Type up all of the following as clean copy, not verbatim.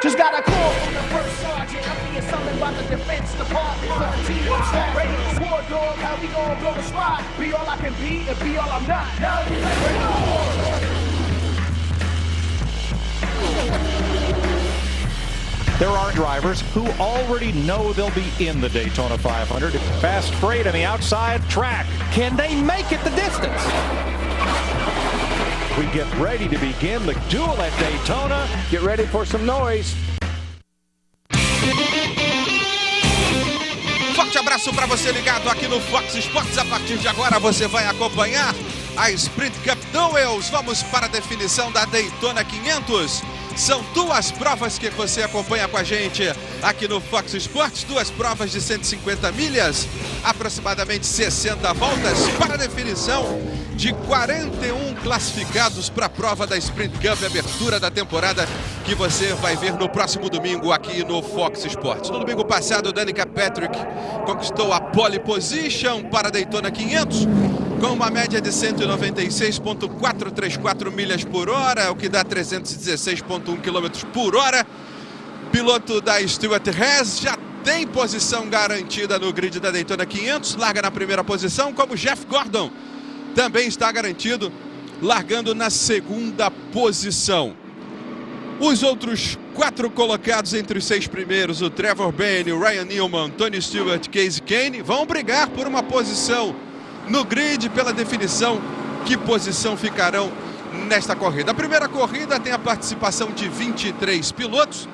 Just got a call from the first sergeant. I'm being summoned by the defense department. For the team I'm stacked. Ready for war, dog. How we gon' blow the spot? Be all I can be and be all I'm not. Now we ready for war. There are drivers who already know they'll be in the Daytona 500. Fast freight on the outside track. Can they make it the distance? We get ready to begin the duel at Daytona. Get ready for some noise. Forte abraço para você ligado aqui no Fox Sports. A partir de agora você vai acompanhar a Sprint Cup Duels. Vamos para a definição da Daytona 500. São duas provas que você acompanha com a gente aqui no Fox Sports. Duas provas de 150 milhas, aproximadamente 60 voltas, para a definição de 41 classificados para a prova da Sprint Cup, abertura da temporada, que você vai ver no próximo domingo aqui no Fox Sports. No domingo passado, Danica Patrick conquistou a pole position para a Daytona 500, com uma média de 196,434 milhas por hora, o que dá 316,1 km por hora. Piloto da Stewart Haas já tem posição garantida no grid da Daytona 500, larga na primeira posição, como Jeff Gordon também está garantido, largando na segunda posição. Os outros 4 colocados entre os 6 primeiros, o Trevor Bayne, o Ryan Newman, Tony Stewart, Kasey Kahne, vão brigar por uma posição no grid pela definição que posição ficarão nesta corrida. A primeira corrida tem a participação de 23 pilotos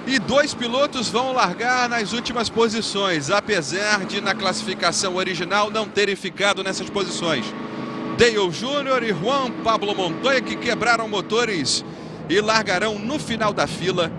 e 2 pilotos vão largar nas últimas posições, apesar de na classificação original não terem ficado nessas posições. Dale Jr. e Juan Pablo Montoya, que quebraram motores e largarão no final da fila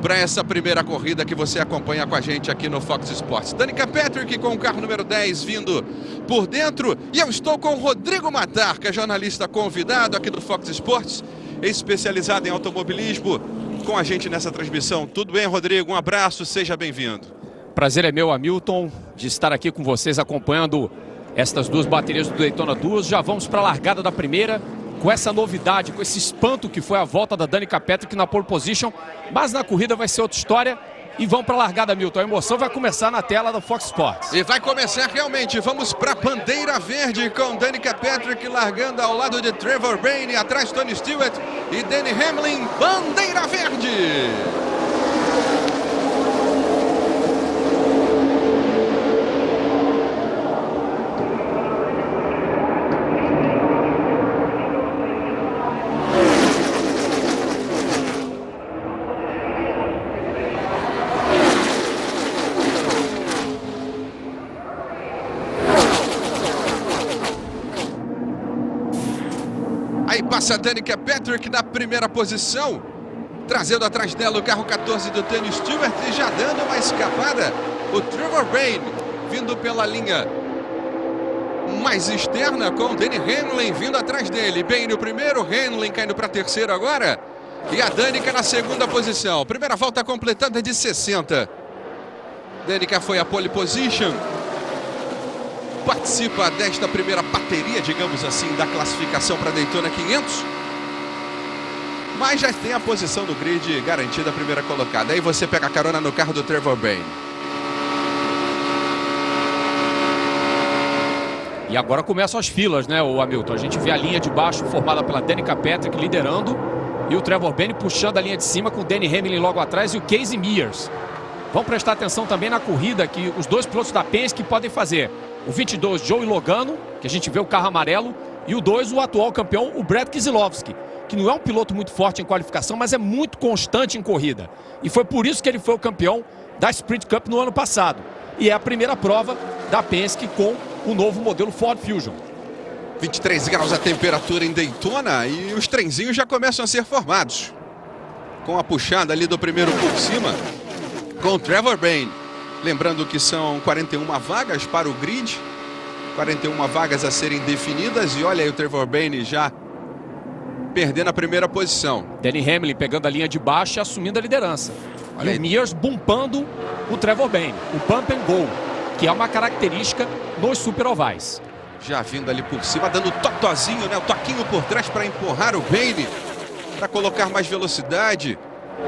para essa primeira corrida que você acompanha com a gente aqui no Fox Sports. Danica Patrick com o carro número 10 vindo por dentro. E eu estou com o Rodrigo Matar, que é jornalista convidado aqui do Fox Sports, especializado em automobilismo, com a gente nessa transmissão. Tudo bem, Rodrigo? Um abraço, seja bem-vindo. Prazer é meu, Hamilton, de estar aqui com vocês acompanhando estas duas baterias do Daytona 2. Já vamos para a largada da primeira, com essa novidade, com esse espanto que foi a volta da Danica Patrick na pole position, mas na corrida vai ser outra história. E vamos para a largada, Milton. A emoção vai começar na tela do Fox Sports. E vai começar realmente. Vamos para a bandeira verde com Danica Patrick largando ao lado de Trevor Bayne, atrás Tony Stewart e Denny Hamlin. Bandeira verde! Aí passa a Danica Patrick na primeira posição, trazendo atrás dela o carro 14 do Tony Stewart e já dando uma escapada o Trevor Bayne, vindo pela linha mais externa com o Denny Hamlin vindo atrás dele. Bayne o primeiro, Hamlin caindo para terceiro agora e a Danica na segunda posição. Primeira volta completada de 60. Danica foi a pole position. Participa desta primeira bateria, digamos assim, da classificação para Daytona 500. Mas já tem a posição no grid garantida, a primeira colocada. Aí você pega a carona no carro do Trevor Bayne. E agora começam as filas, né, o Hamilton? A gente vê a linha de baixo formada pela Danica Patrick liderando e o Trevor Bayne puxando a linha de cima com o Denny Hamlin logo atrás e o Casey Mears. Vamos prestar atenção também na corrida que os dois pilotos da Penske podem fazer. O 22, Joey Logano, que a gente vê o carro amarelo, e o 2, o atual campeão, o Brad Keselowski, que não é um piloto muito forte em qualificação, mas é muito constante em corrida. E foi por isso que ele foi o campeão da Sprint Cup no ano passado. E é a primeira prova da Penske com o novo modelo Ford Fusion. 23 graus a temperatura em Daytona e os trenzinhos já começam a ser formados. Com a puxada ali do primeiro por cima, com o Trevor Bayne. Lembrando que são 41 vagas para o grid, 41 vagas a serem definidas. E olha aí o Trevor Bayne já perdendo a primeira posição. Denny Hamlin pegando a linha de baixo e assumindo a liderança. Olha e o Mears bumpando o Trevor Bayne, o bump and go, que é uma característica nos super ovais. Já vindo ali por cima, dando totozinho, né? O toquinho por trás para empurrar o Bayne, para colocar mais velocidade.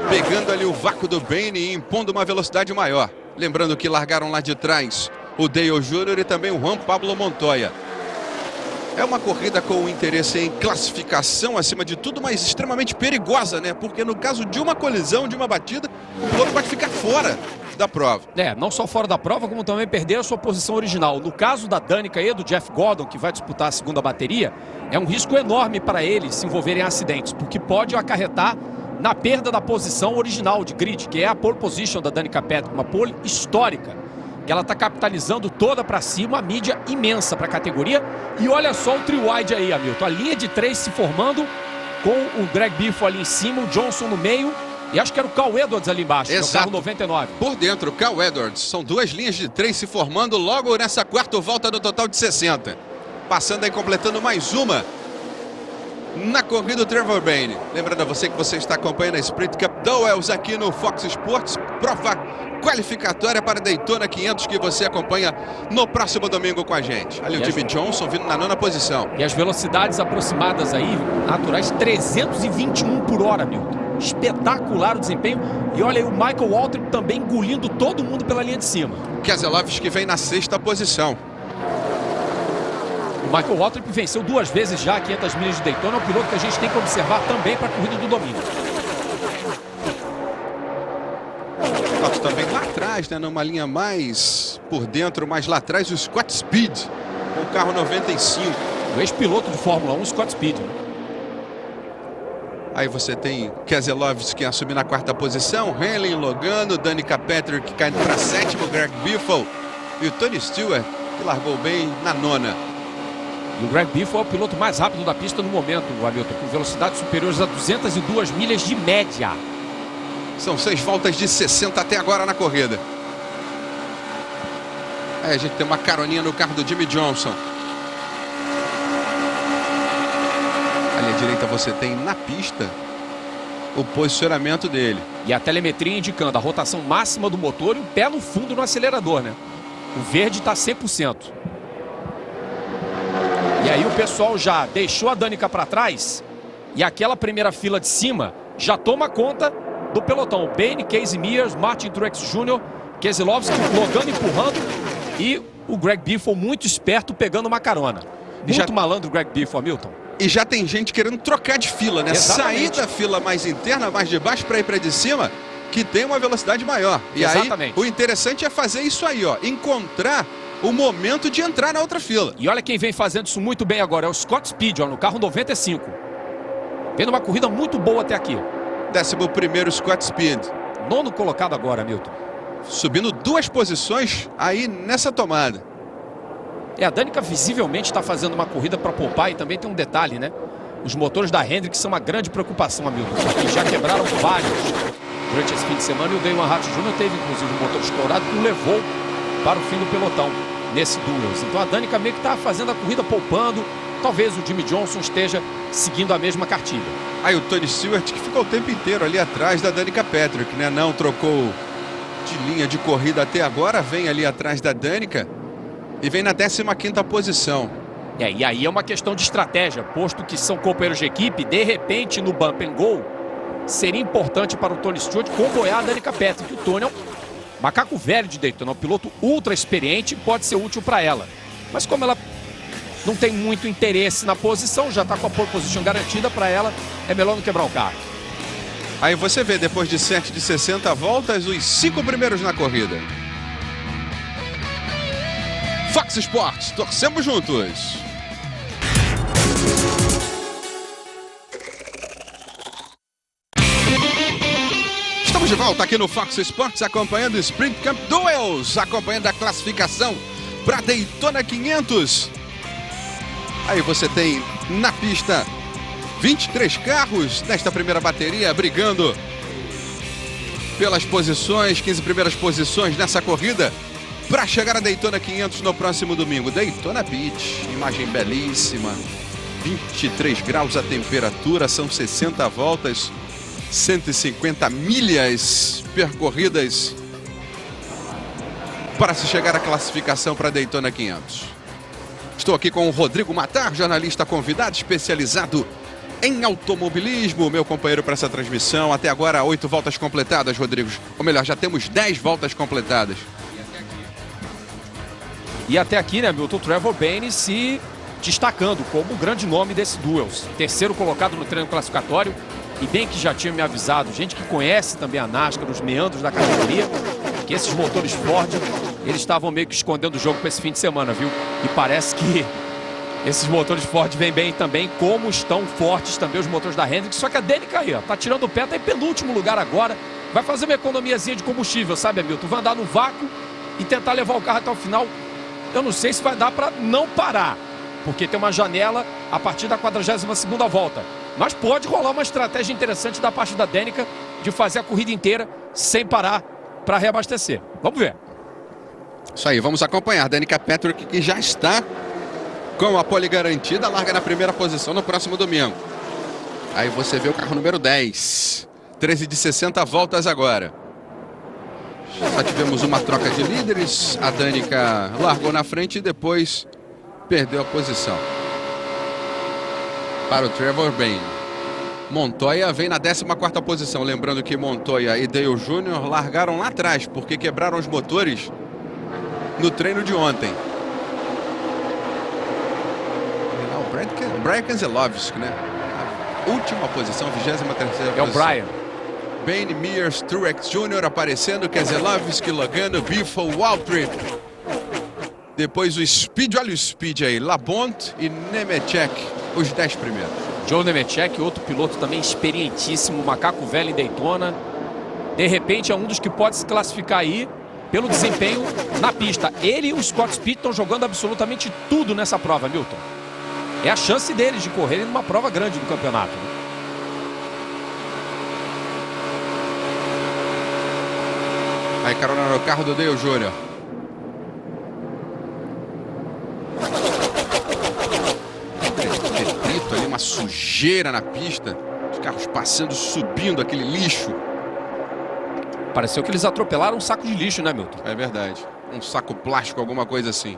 pegando ali o vácuo do Bane e impondo uma velocidade maior. Lembrando que largaram lá de trás o Dale Jr. e também o Juan Pablo Montoya. É uma corrida com interesse em classificação, acima de tudo, mas extremamente perigosa, né? Porque no caso de uma colisão, de uma batida, o piloto pode ficar fora da prova. Não só fora da prova, como também perder a sua posição original. No caso da Danica e do Jeff Gordon, que vai disputar a segunda bateria, é um risco enorme para eles se envolverem em acidentes, porque pode acarretar na perda da posição original de grid, que é a pole position da Danica Patrick, uma pole histórica, que ela está capitalizando toda para cima, a mídia imensa para a categoria. E olha só o trio-wide aí, Hamilton. A linha de 3 se formando com o Greg Biffle ali em cima, o Johnson no meio. E acho que era o Cal Edwards ali embaixo, que é o carro 99. Por dentro, o Cal Edwards. São duas linhas de 3 se formando logo nessa quarta volta no total de 60. Passando aí, completando mais uma na corrida do Trevor Bane. Lembrando a você que você está acompanhando a Sprint Cup Duels aqui no Fox Sports. Prova qualificatória para Daytona 500 que você acompanha no próximo domingo com a gente. Ali o Jimmy Johnson vindo na 9ª posição. E as velocidades aproximadas aí, naturais, 321 por hora, Milton. Espetacular o desempenho. E olha aí o Michael Waltrip também engolindo todo mundo pela linha de cima. Keselowski vem na 6ª posição. O Michael Waltrip venceu 2 vezes já 500 milhas de Daytona. É um piloto que a gente tem que observar também para a corrida do domingo. Também lá atrás, né, numa linha mais por dentro, mais lá atrás, o Scott Speed, com o carro 95. O ex-piloto de Fórmula 1, Scott Speed. Aí você tem Keselowski assumindo na 4ª posição, Henley, Logano, Danica Patrick caindo para 7º, Greg Biffle e o Tony Stewart, que largou bem na 9ª. E o Greg Biffle é o piloto mais rápido da pista no momento, o Hamilton, com velocidades superiores a 202 milhas de média. São 6 voltas de 60 até agora na corrida. Aí a gente tem uma caroninha no carro do Jimmy Johnson. Ali à direita você tem na pista o posicionamento dele. E a telemetria indicando a rotação máxima do motor e o pé no fundo no acelerador, né? O verde está 100%. E aí o pessoal já deixou a Danica para trás e aquela primeira fila de cima já toma conta do pelotão. Bane, Casey Mears, Martin Truex Jr., Keselowski, Logano empurrando e o Greg Biffle muito esperto pegando uma carona. Muito malandro o Greg Biffle, Hamilton. E já tem gente querendo trocar de fila, né? Exatamente. Sair da fila mais interna, mais de baixo para ir para de cima, que tem uma velocidade maior. E Exatamente. aí o interessante é fazer isso aí, ó, encontrar o momento de entrar na outra fila. E olha quem vem fazendo isso muito bem agora, é o Scott Speed, ó, no carro 95. Vendo uma corrida muito boa até aqui. 11º Scott Speed. 9º colocado agora, Milton. Subindo 2 posições aí nessa tomada. A Danica visivelmente está fazendo uma corrida para poupar e também tem um detalhe, né? Os motores da Hendrick são uma grande preocupação, Hamilton. Que já quebraram vários durante esse fim de semana e o Dale Earnhardt Jr. teve inclusive um motor estourado que o levou para o fim do pelotão nesse duels. Então a Danica meio que está fazendo a corrida poupando. Talvez o Jimmy Johnson esteja seguindo a mesma cartilha. Aí o Tony Stewart, que ficou o tempo inteiro ali atrás da Danica Patrick, né? Não trocou de linha de corrida até agora, vem ali atrás da Danica e vem na 15ª posição. E aí é uma questão de estratégia, posto que são companheiros de equipe, de repente no bump and go, seria importante para o Tony Stewart comboiar a Danica Patrick. O Tony é um macaco velho de Daytona, um piloto ultra experiente, pode ser útil para ela. Mas como ela não tem muito interesse na posição, já está com a pole position garantida para ela, é melhor não quebrar o carro. Aí você vê, depois de 7 de 60 voltas, os 5 primeiros na corrida. Fox Sports, torcemos juntos. Estamos de volta aqui no Fox Sports, acompanhando o Sprint Cup Duels, acompanhando a classificação para Daytona 500. Aí você tem na pista 23 carros nesta primeira bateria brigando pelas posições, 15 primeiras posições nessa corrida para chegar a Daytona 500 no próximo domingo. Daytona Beach, imagem belíssima, 23 graus a temperatura, são 60 voltas, 150 milhas percorridas para se chegar à classificação para Daytona 500. Estou aqui com o Rodrigo Matar, jornalista convidado especializado em automobilismo, meu companheiro para essa transmissão. Até agora, 8 voltas completadas, Rodrigo. Ou melhor, já temos 10 voltas completadas. E até aqui, né, Milton, Trevor Bayne se destacando como o grande nome desse Duels. Terceiro colocado no treino classificatório. E bem que já tinha me avisado, gente que conhece também a NASCAR, os meandros da categoria, que esses motores Ford, eles estavam meio que escondendo o jogo para esse fim de semana, viu? E parece que esses motores Ford vêm bem também, como estão fortes também os motores da Hendrick. Só que a Danica aí, ó, tá tirando o pé, tá em penúltimo lugar agora. Vai fazer uma economiazinha de combustível, sabe, Hamilton? Vai andar no vácuo e tentar levar o carro até o final. Eu não sei se vai dar para não parar, porque tem uma janela a partir da 42ª volta. Mas pode rolar uma estratégia interessante da parte da Danica de fazer a corrida inteira sem parar para reabastecer. Vamos ver. Isso aí, vamos acompanhar. Danica Patrick, que já está com a pole garantida, larga na primeira posição no próximo domingo. Aí você vê o carro número 10. 13 de 60 voltas agora. Só tivemos uma troca de líderes. A Danica largou na frente e depois perdeu a posição para o Trevor Bayne. Montoya vem na 14ª posição. Lembrando que Montoya e Dale Jr. largaram lá atrás porque quebraram os motores no treino de ontem. O Brian Keselowski, né? A última posição, 23ª posição. É o Brian. Bayne, Mears, Truex Jr. aparecendo, Keselowski, Logano, Biffle, Waltrip. Depois o Speed, olha o Speed aí, Labonte e Nemechek, os 10 primeiros. Joe Nemechek, outro piloto também experientíssimo, macaco velho em Daytona. De repente é um dos que pode se classificar aí pelo desempenho na pista. Ele e o Scott Speed estão jogando absolutamente tudo nessa prova, Milton. É a chance deles de correrem numa prova grande do campeonato. Aí carona no carro do Dale Jr. Detrito ali, uma sujeira na pista. Os carros passando, subindo aquele lixo. Pareceu que eles atropelaram um saco de lixo, né, Milton? É verdade. Um saco plástico, alguma coisa assim.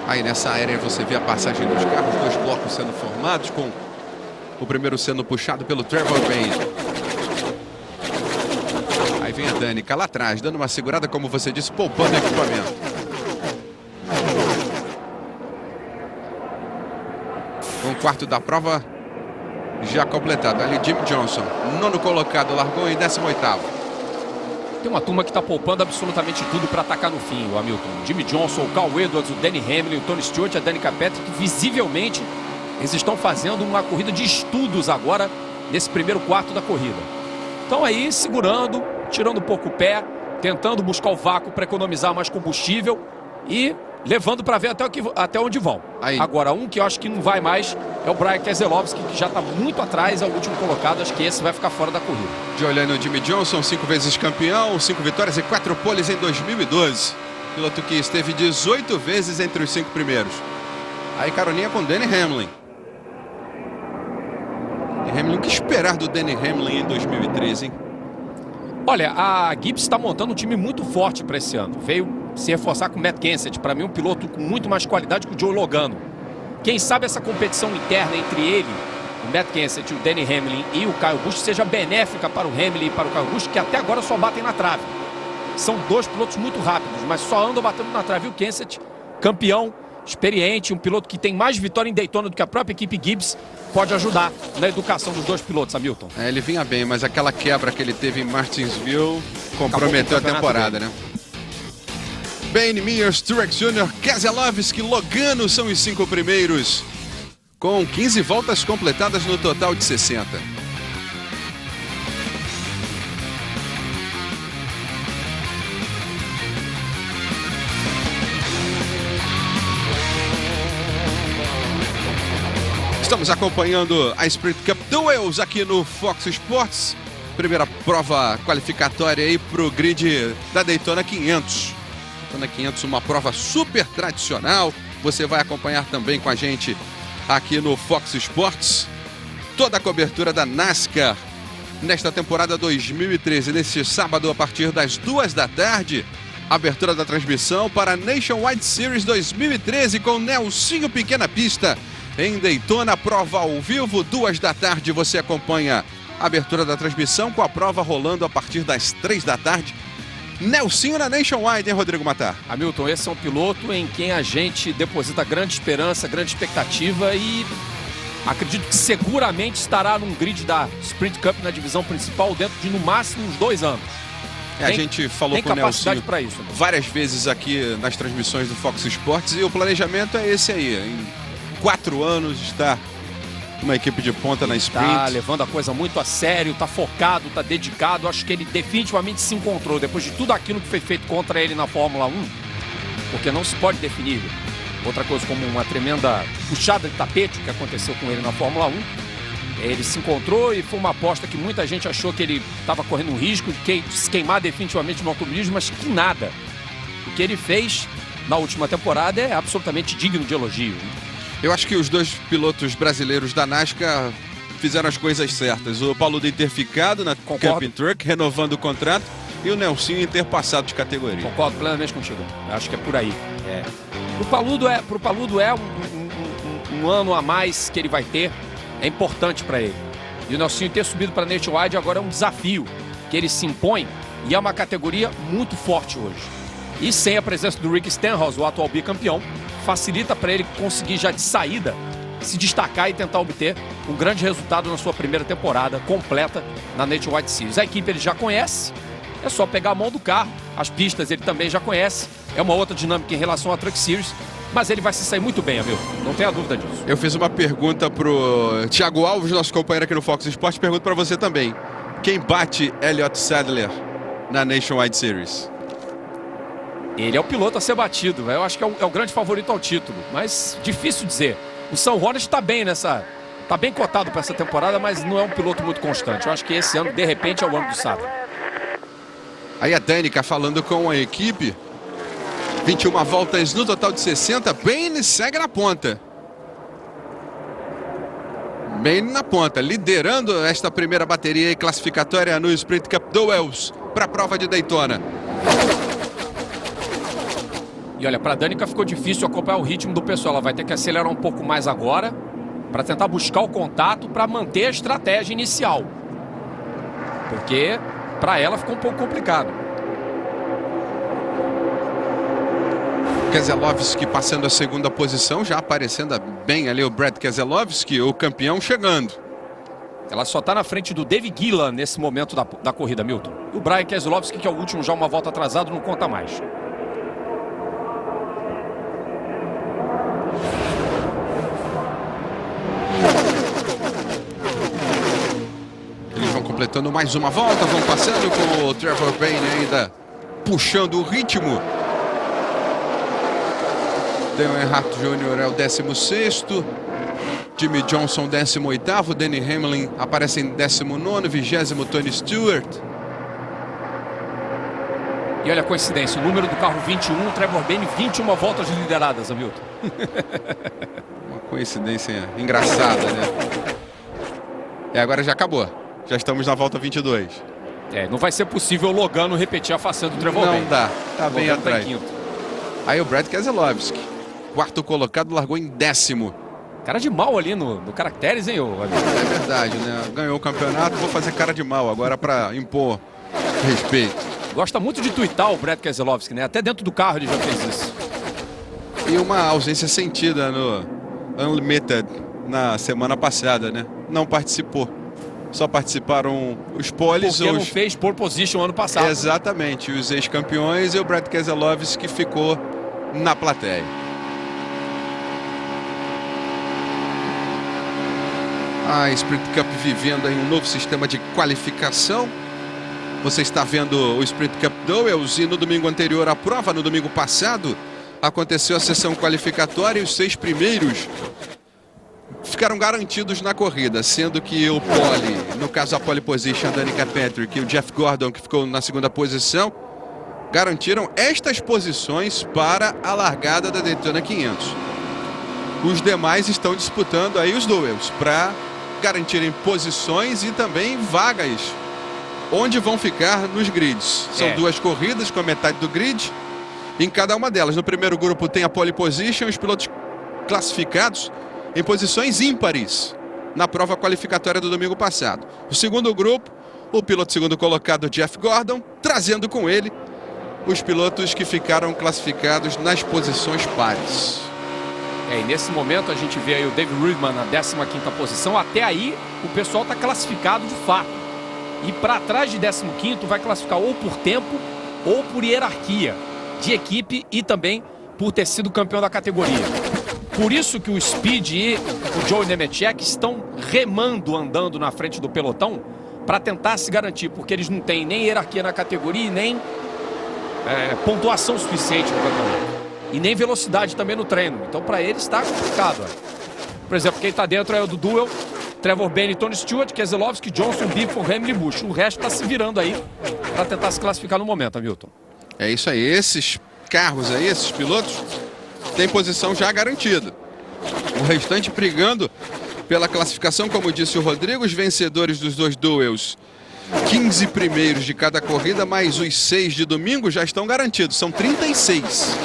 Aí nessa área você vê a passagem dos carros, 2 blocos sendo formados, com o primeiro sendo puxado pelo Trevor Bayne. Aí vem a Danica lá atrás, dando uma segurada, como você disse, poupando o equipamento. Com o quarto da prova já completado. Ali Jim Johnson, 9º colocado, largou em 18º. Tem uma turma que está poupando absolutamente tudo para atacar no fim, o Hamilton. Jimmy Johnson, o Carl Edwards, o Denny Hamlin, o Tony Stewart, a Danica Patrick, visivelmente eles estão fazendo uma corrida de estudos agora nesse primeiro quarto da corrida. Então aí segurando, tirando um pouco o pé, tentando buscar o vácuo para economizar mais combustível e levando para ver até onde vão. Aí. Agora, um que eu acho que não vai mais é o Brian Keselowski, que já está muito atrás, é o último colocado. Acho que esse vai ficar fora da corrida. De olhando o Jimmy Johnson, 5 vezes campeão, 5 vitórias e 4 poles em 2012. Piloto que esteve 18 vezes entre os 5 primeiros. Aí caroninha com Denny Hamlin. O que esperar do Denny Hamlin em 2013, hein? Olha, a Gibbs está montando um time muito forte para esse ano. Veio se reforçar com o Matt Kenseth, para mim um piloto com muito mais qualidade que o Joe Logano. Quem sabe essa competição interna entre ele, o Matt Kenseth, o Denny Hamlin e o Kyle Busch seja benéfica para o Hamlin e para o Kyle Busch, que até agora só batem na trave. São 2 pilotos muito rápidos, mas só andam batendo na trave. E o Kenseth, campeão, experiente, um piloto que tem mais vitória em Daytona do que a própria equipe Gibbs, pode ajudar na educação dos 2 pilotos, Hamilton. Ele vinha bem, mas aquela quebra que ele teve em Martinsville comprometeu a temporada, né? Bayne, Mears, Truex Jr., Keselowski, Logano são os 5 primeiros, com 15 voltas completadas no total de 60. Estamos acompanhando a Sprint Cup Duels aqui no Fox Sports. Primeira prova qualificatória aí para o grid da Daytona 500. Daytona 500, uma prova super tradicional. Você vai acompanhar também com a gente aqui no Fox Sports toda a cobertura da NASCAR nesta temporada 2013. Neste sábado, a partir das 2 da tarde, abertura da transmissão para a Nationwide Series 2013 com Nelsinho Pequena Pista. em Daytona, prova ao vivo, 2 da tarde. Você acompanha a abertura da transmissão com a prova rolando a partir das 3 da tarde. Nelsinho na Nationwide, hein, Rodrigo Matar? Hamilton, esse é um piloto em quem a gente deposita grande esperança, grande expectativa e acredito que seguramente estará num grid da Sprint Cup na divisão principal dentro de no máximo uns 2 anos. A gente falou com o Nelsinho para isso, várias vezes aqui nas transmissões do Fox Sports e o planejamento é esse aí. Em 4 anos está uma equipe de ponta na sprint. Tá levando a coisa muito a sério, tá focado, tá dedicado. Acho que ele definitivamente se encontrou depois de tudo aquilo que foi feito contra ele na Fórmula 1. Porque não se pode definir outra coisa como uma tremenda puxada de tapete que aconteceu com ele na Fórmula 1. Ele se encontrou e foi uma aposta que muita gente achou que ele estava correndo um risco de se queimar definitivamente no automobilismo, mas que nada. O que ele fez na última temporada é absolutamente digno de elogio. Eu acho que os 2 pilotos brasileiros da NASCAR fizeram as coisas certas. O Paludo ter ficado na Camping Truck, renovando o contrato, e o Nelsinho ter passado de categoria. Concordo plenamente contigo. Acho que é por aí. Pro Paludo é um ano a mais que ele vai ter. É importante para ele. E o Nelsinho ter subido para a Nationwide agora é um desafio que ele se impõe e é uma categoria muito forte hoje. E sem a presença do Rick Stenhouse, o atual bicampeão, facilita para ele conseguir já de saída se destacar e tentar obter um grande resultado na sua primeira temporada completa na Nationwide Series. A equipe ele já conhece, é só pegar a mão do carro, as pistas ele também já conhece, é uma outra dinâmica em relação à Truck Series, mas ele vai se sair muito bem, amigo, não tenha dúvida disso. Eu fiz uma pergunta pro Thiago Alves, nosso companheiro aqui no Fox Sports, pergunto para você também. Quem bate Elliott Sadler na Nationwide Series? Ele é o piloto a ser batido, eu acho que é o grande favorito ao título, mas difícil dizer. O Sam Hornet está bem tá bem cotado para essa temporada, mas não é um piloto muito constante. Eu acho que esse ano, de repente, é o ano do Sadler. Aí a Danica falando com a equipe. 21 voltas no total de 60. Bane segue na ponta. Bane na ponta, liderando esta primeira bateria classificatória no Sprint Cup Duels para a prova de Daytona. E olha, para a Danica ficou difícil acompanhar o ritmo do pessoal. Ela vai ter que acelerar um pouco mais agora para tentar buscar o contato para manter a estratégia inicial. Porque para ela ficou um pouco complicado. Keselowski passando a segunda posição, já aparecendo bem ali o Brad Keselowski, o campeão chegando. Ela só está na frente do Dave Gillan nesse momento da corrida, Milton. E o Brian Keselowski, que é o último já uma volta atrasado, não conta mais. Eles vão completando mais uma volta, vão passando com o Trevor Bayne ainda puxando o ritmo. Dale Earnhardt Jr. é o 16º, Jimmy Johnson 18º, Denny Hamlin aparece em 19º, 20º Tony Stewart. E olha a coincidência, o número do carro 21, Trevor Bayne 21 voltas lideradas, Hamilton. Uma coincidência engraçada, né? Agora já acabou, já estamos na volta 22. Não vai ser possível o Logano repetir a façanha do Trevor Bayne. Não dá, tá bem atrás. Tá aí o Brad Keselowski, 4º colocado, largou em 10º. Cara de mal ali no caracteres, hein? É verdade, né? Ganhou o campeonato, vou fazer cara de mal agora para impor respeito. Gosta muito de tuitar o Brad Keselowski, né? Até dentro do carro ele já fez isso. E uma ausência sentida no Unlimited na semana passada, né? Não participou. Só participaram os poles. Porque não fez pole position ano passado. Exatamente, os ex-campeões e o Brad Keselowski ficou na plateia. A Sprint Cup vivendo aí um novo sistema de qualificação. Você está vendo o Sprint Cup Duels e no domingo anterior à prova, no domingo passado, aconteceu a sessão qualificatória e os 6 primeiros ficaram garantidos na corrida, sendo que o pole, no caso a pole position, a Danica Patrick e o Jeff Gordon, que ficou na segunda posição, garantiram estas posições para a largada da Daytona 500. Os demais estão disputando aí os duels para garantirem posições e também vagas onde vão ficar nos grids. São 2 corridas com a metade do grid em cada uma delas. No primeiro grupo tem a pole position, os pilotos classificados em posições ímpares na prova qualificatória do domingo passado. O segundo grupo, o piloto segundo colocado Jeff Gordon, trazendo com ele os pilotos que ficaram classificados nas posições pares. E nesse momento a gente vê aí o David Rudman na 15ª posição. Até aí o pessoal está classificado de fato. E para trás de 15º vai classificar ou por tempo ou por hierarquia de equipe e também por ter sido campeão da categoria. Por isso que o Speed e o Joe Nemechek estão remando, andando na frente do pelotão para tentar se garantir, porque eles não têm nem hierarquia na categoria e nem pontuação suficiente no campeonato. E nem velocidade também no treino. Então para eles está complicado. Por exemplo, quem está dentro é o do Duel, Trevor Bayne, Tony Stewart, Keselowski, Johnson, Biffle, Hamlin e Busch. O resto está se virando aí para tentar se classificar no momento, Hamilton. É isso aí. Esses carros aí, esses pilotos, têm posição já garantida. O restante brigando pela classificação, como disse o Rodrigo, os vencedores dos dois duels, 15 primeiros de cada corrida, mais os 6 de domingo já estão garantidos. São 36.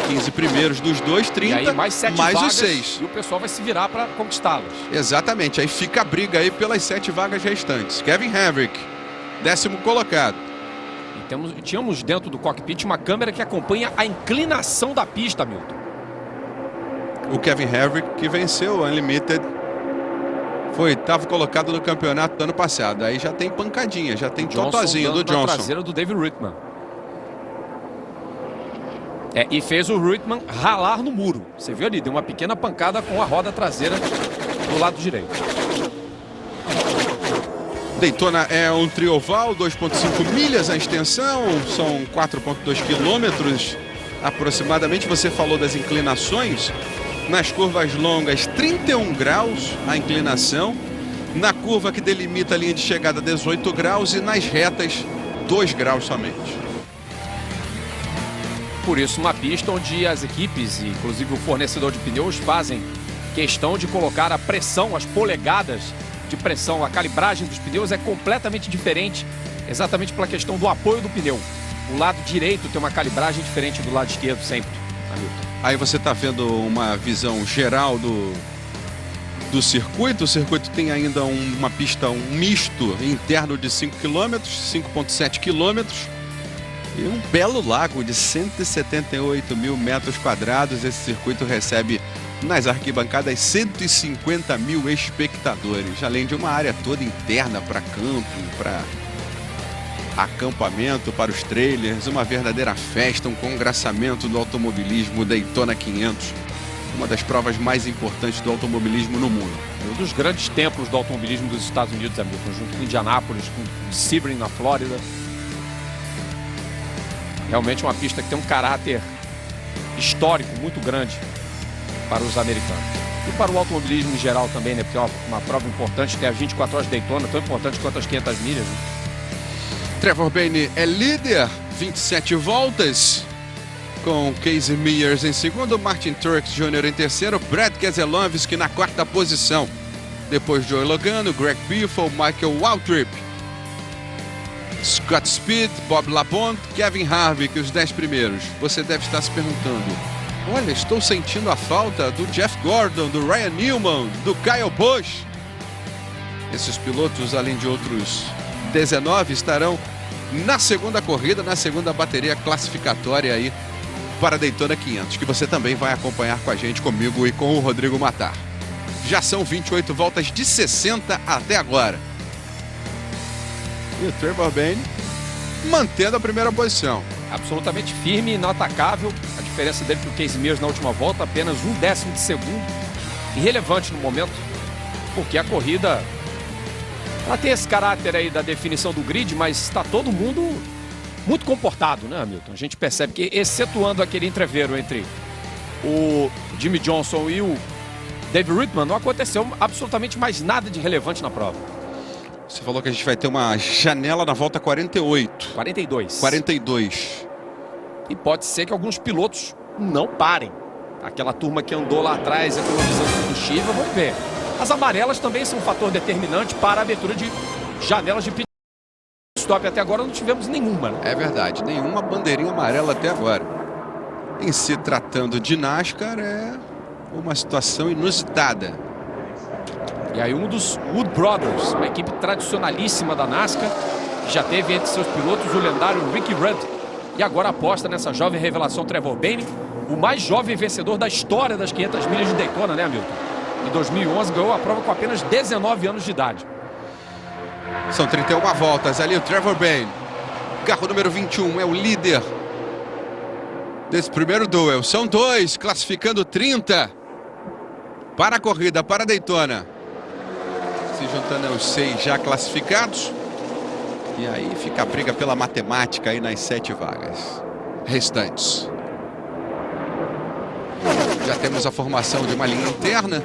15 primeiros dos dois, 30, e aí mais 7 mais vagas, os 6. E o pessoal vai se virar para conquistá-las. Exatamente, aí fica a briga aí pelas 7 vagas restantes. Kevin Harvick, 10º colocado. E tínhamos dentro do cockpit uma câmera que acompanha a inclinação da pista, Milton. O Kevin Harvick que venceu o Unlimited, foi 8º colocado no campeonato do ano passado. Aí já tem pancadinha, já tem totozinho do Johnson. Traseira do David Rudman. E fez o Rudman ralar no muro. Você viu ali, deu uma pequena pancada com a roda traseira do lado direito. Daytona é um trioval, 2,5 milhas a extensão, são 4,2 quilômetros aproximadamente. Você falou das inclinações. Nas curvas longas, 31 graus a inclinação. Na curva que delimita a linha de chegada, 18 graus. E nas retas, 2 graus somente. Por isso, uma pista onde as equipes, inclusive o fornecedor de pneus, fazem questão de colocar a pressão, as polegadas de pressão, a calibragem dos pneus é completamente diferente, exatamente pela questão do apoio do pneu. O lado direito tem uma calibragem diferente do lado esquerdo sempre, Hamilton. Aí você está vendo uma visão geral do circuito. O circuito tem ainda uma pista, um misto interno de 5 km, 5,7 km. E um belo lago de 178 mil metros quadrados. Esse circuito recebe nas arquibancadas 150 mil espectadores, além de uma área toda interna para camping, para acampamento, para os trailers, uma verdadeira festa, um congraçamento do automobilismo Daytona 500, uma das provas mais importantes do automobilismo no mundo. Um dos grandes templos do automobilismo dos Estados Unidos, Hamilton, junto com Indianápolis, com Sebring na Flórida. Realmente uma pista que tem um caráter histórico muito grande para os americanos. E para o automobilismo em geral também, né? Porque é uma prova importante, tem as 24 horas de Daytona, tão importante quanto as 500 milhas. Né? Trevor Bayne é líder, 27 voltas, com Casey Mears em segundo, Martin Truex Jr. em terceiro, Brad Keselowski na 4ª posição. Depois Joey Logano, Greg Biffle, Michael Waltrip, Scott Speed, Bob Labonte, Kevin Harvick, os 10 primeiros. Você deve estar se perguntando, olha, estou sentindo a falta do Jeff Gordon, do Ryan Newman, do Kyle Busch. Esses pilotos, além de outros 19, estarão na segunda corrida, na segunda bateria classificatória aí para Daytona 500, que você também vai acompanhar com a gente, comigo e com o Rodrigo Matar. Já são 28 voltas de 60 até agora. E o Trevor Bayne mantendo a primeira posição. Absolutamente firme e inatacável. A diferença dele para o Casey Mears na última volta, apenas 1/10 de segundo. Irrelevante no momento, porque a corrida ela tem esse caráter aí da definição do grid, mas está todo mundo muito comportado, né, Hamilton? A gente percebe que, excetuando aquele entreveiro entre o Jimmy Johnson e o David Rudman, não aconteceu absolutamente mais nada de relevante na prova. Você falou que a gente vai ter uma janela na volta 48. 42. E pode ser que alguns pilotos não parem. Aquela turma que andou lá atrás economizando combustível, vamos ver. As amarelas também são um fator determinante para a abertura de janelas de pit stop. Até agora não tivemos nenhuma. Né? É verdade, nenhuma bandeirinha amarela até agora. Em se tratando de NASCAR, é uma situação inusitada. E aí um dos Wood Brothers, uma equipe tradicionalíssima da NASCAR, que já teve entre seus pilotos o lendário Ricky Rudd, e agora aposta nessa jovem revelação Trevor Bayne, o mais jovem vencedor da história das 500 milhas de Daytona, né, Hamilton? Em 2011 ganhou a prova com apenas 19 anos de idade. São 31 voltas ali o Trevor Bayne. Carro número 21 é o líder desse primeiro duelo. São dois, classificando 30 para a corrida, para a Daytona. Se juntando aos 6 já classificados. E aí fica a briga pela matemática aí nas 7 vagas restantes. Já temos a formação de uma linha interna.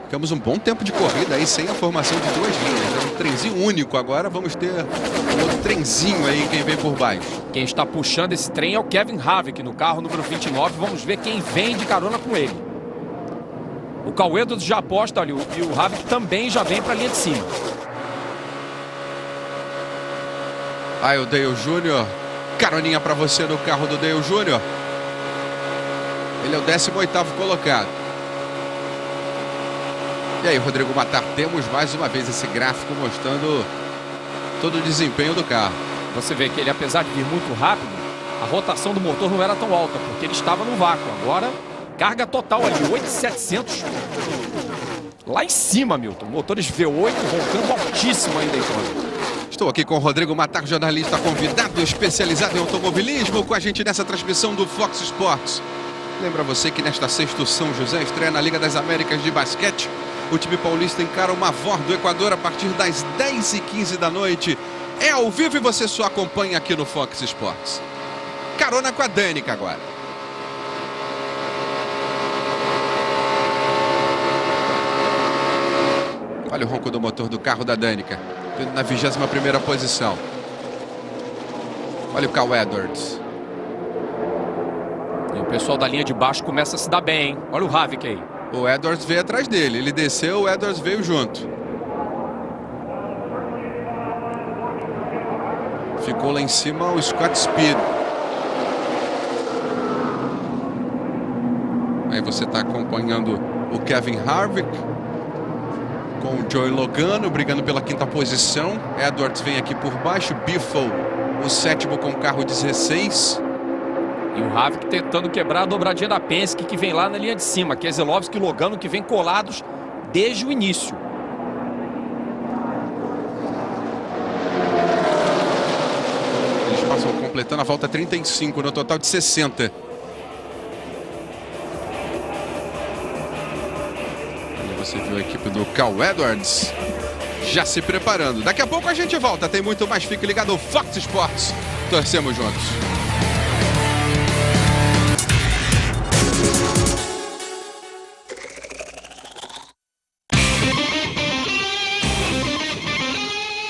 Ficamos um bom tempo de corrida aí sem a formação de 2 linhas. É um trenzinho único agora. Vamos ter um outro trenzinho aí, quem vem por baixo. Quem está puxando esse trem é o Kevin Harvick no carro número 29. Vamos ver quem vem de carona com ele. O Cal Edwards já aposta ali e o Harvick também já vem para a linha de cima. Aí o Dale Jr. Caroninha para você no carro do Dale Jr. Ele é o 18º colocado. E aí, Rodrigo Matar, temos mais uma vez esse gráfico mostrando todo o desempenho do carro. Você vê que ele, apesar de vir muito rápido, a rotação do motor não era tão alta, porque ele estava no vácuo. Agora, carga total ali, 8.700. Lá em cima, Milton. Motores V8 roncando altíssimo ainda em Daytona. Estou aqui com o Rodrigo Matar, jornalista convidado, especializado em automobilismo, com a gente nessa transmissão do Fox Sports. Lembra você que nesta sexta, o São José estreia na Liga das Américas de basquete. O time paulista encara o Mavor do Equador a partir das 10h15 da noite. É ao vivo e você só acompanha aqui no Fox Sports. Carona com a Danica agora. Olha o ronco do motor do carro da Danica. Na 21ª posição. Olha o Cal Edwards. E o pessoal da linha de baixo começa a se dar bem, hein? Olha o Harvick aí. O Edwards veio atrás dele. Ele desceu, o Edwards veio junto. Ficou lá em cima o Scott Speed. Aí você está acompanhando o Kevin Harvick com o Joey Logano brigando pela 5ª posição. Edwards vem aqui por baixo. Biffle, o 7º com o carro 16. E o Harvick tentando quebrar a dobradinha da Penske, que vem lá na linha de cima. Keselowski e Logano, que vem colados desde o início. Eles passam completando a volta 35 no total de 60. E você viu a equipe do Cal Edwards já se preparando. Daqui a pouco a gente volta. Tem muito mais. Fique ligado ao Fox Sports. Torcemos juntos.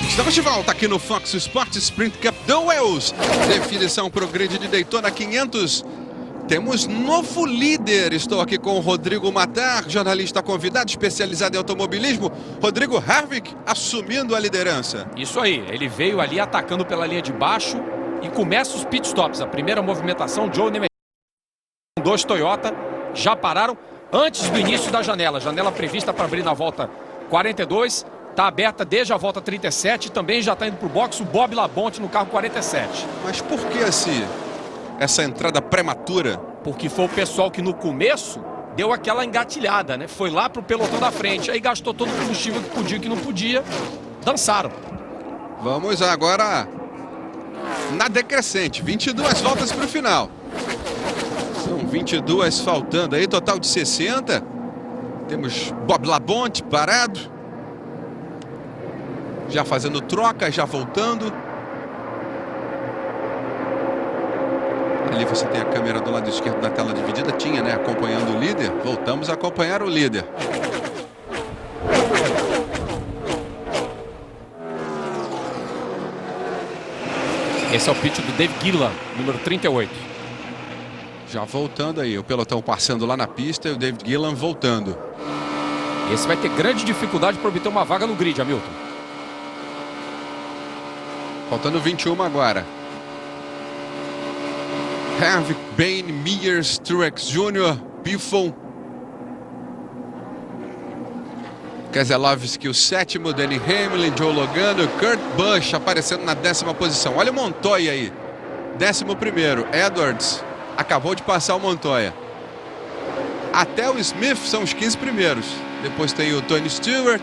Estamos de volta aqui no Fox Sports Sprint Cup Duels. Definição para o grid de Daytona 500. Temos novo líder. Estou aqui com o Rodrigo Matar, jornalista convidado, especializado em automobilismo. Rodrigo Harvick assumindo a liderança. Isso aí, ele veio ali atacando pela linha de baixo e começa os pitstops. A primeira movimentação, Joe Nemeth, 2 Toyota, já pararam antes do início da janela. Janela prevista para abrir na volta 42. Está aberta desde a volta 37, também já está indo para o box o Bob Labonte no carro 47. Mas por que essa entrada prematura? Porque foi o pessoal que no começo deu aquela engatilhada, né? Foi lá para o pelotão da frente, aí gastou todo o combustível que podia e que não podia, dançaram. Vamos agora na decrescente, 22 voltas para o final. São 22 faltando aí, total de 60. Temos Bob Labonte parado. Já fazendo troca, já voltando. Ali você tem a câmera do lado esquerdo da tela dividida. Tinha, né? Acompanhando o líder. Voltamos a acompanhar o líder. Esse é o pitch do Dave Gillan, número 38. Já voltando aí. O pelotão passando lá na pista e o David Gillan voltando. Esse vai ter grande dificuldade para obter uma vaga no grid, Hamilton. Faltando 21 agora. Harvick, Bayne, Mears, Truex Jr., Biffle, Keselowski o 7º, Denny Hamlin, Joe Logano, Kurt Busch aparecendo na 10ª posição. Olha o Montoya aí, 11º. Edwards acabou de passar o Montoya. Até o Smith são os 15 primeiros. Depois tem o Tony Stewart,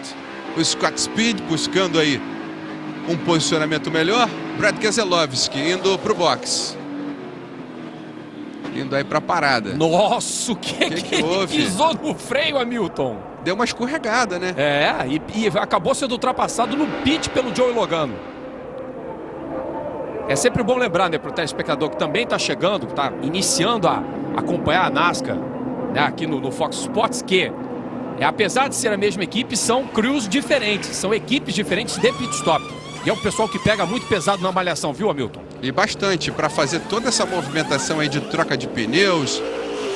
o Scott Speed buscando aí um posicionamento melhor. Brad Keselowski indo para o box. Indo aí para a parada. Nossa, o que houve? Pisou no freio, Hamilton. Deu uma escorregada, né? E acabou sendo ultrapassado no pit pelo Joey Logano. É sempre bom lembrar, né, para o telespectador que também está chegando, está iniciando a acompanhar a NASCAR, né, aqui no Fox Sports, que apesar de ser a mesma equipe, são crews diferentes, são equipes diferentes de pit stop. E é um pessoal que pega muito pesado na malhação, viu, Hamilton? E bastante, para fazer toda essa movimentação aí de troca de pneus,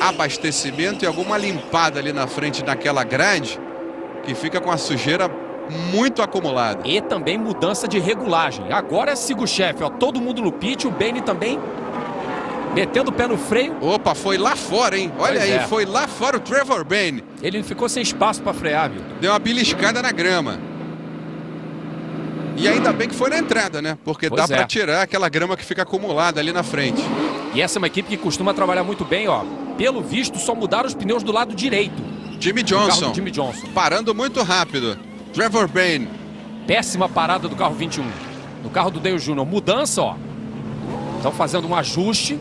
abastecimento e alguma limpada ali na frente daquela grade, que fica com a sujeira muito acumulada. E também mudança de regulagem. Agora siga o chefe, ó, todo mundo no pit, o Bane também metendo o pé no freio. Opa, foi lá fora, hein? Olha Pois aí, é. foi lá fora o Trevor Bane. Ele ficou sem espaço para frear, Hamilton. Deu uma beliscada na grama. E ainda bem que foi na entrada, né? Porque Pois dá é. para tirar aquela grama que fica acumulada ali na frente. E essa é uma equipe que costuma trabalhar muito bem, ó. Pelo visto, só mudaram os pneus do lado direito. Jimmy O carro Johnson, do Jimmy Johnson. parando muito rápido. Trevor Bane. Péssima parada do carro 21. No carro do Dale Jr. Mudança, ó. Estão fazendo um ajuste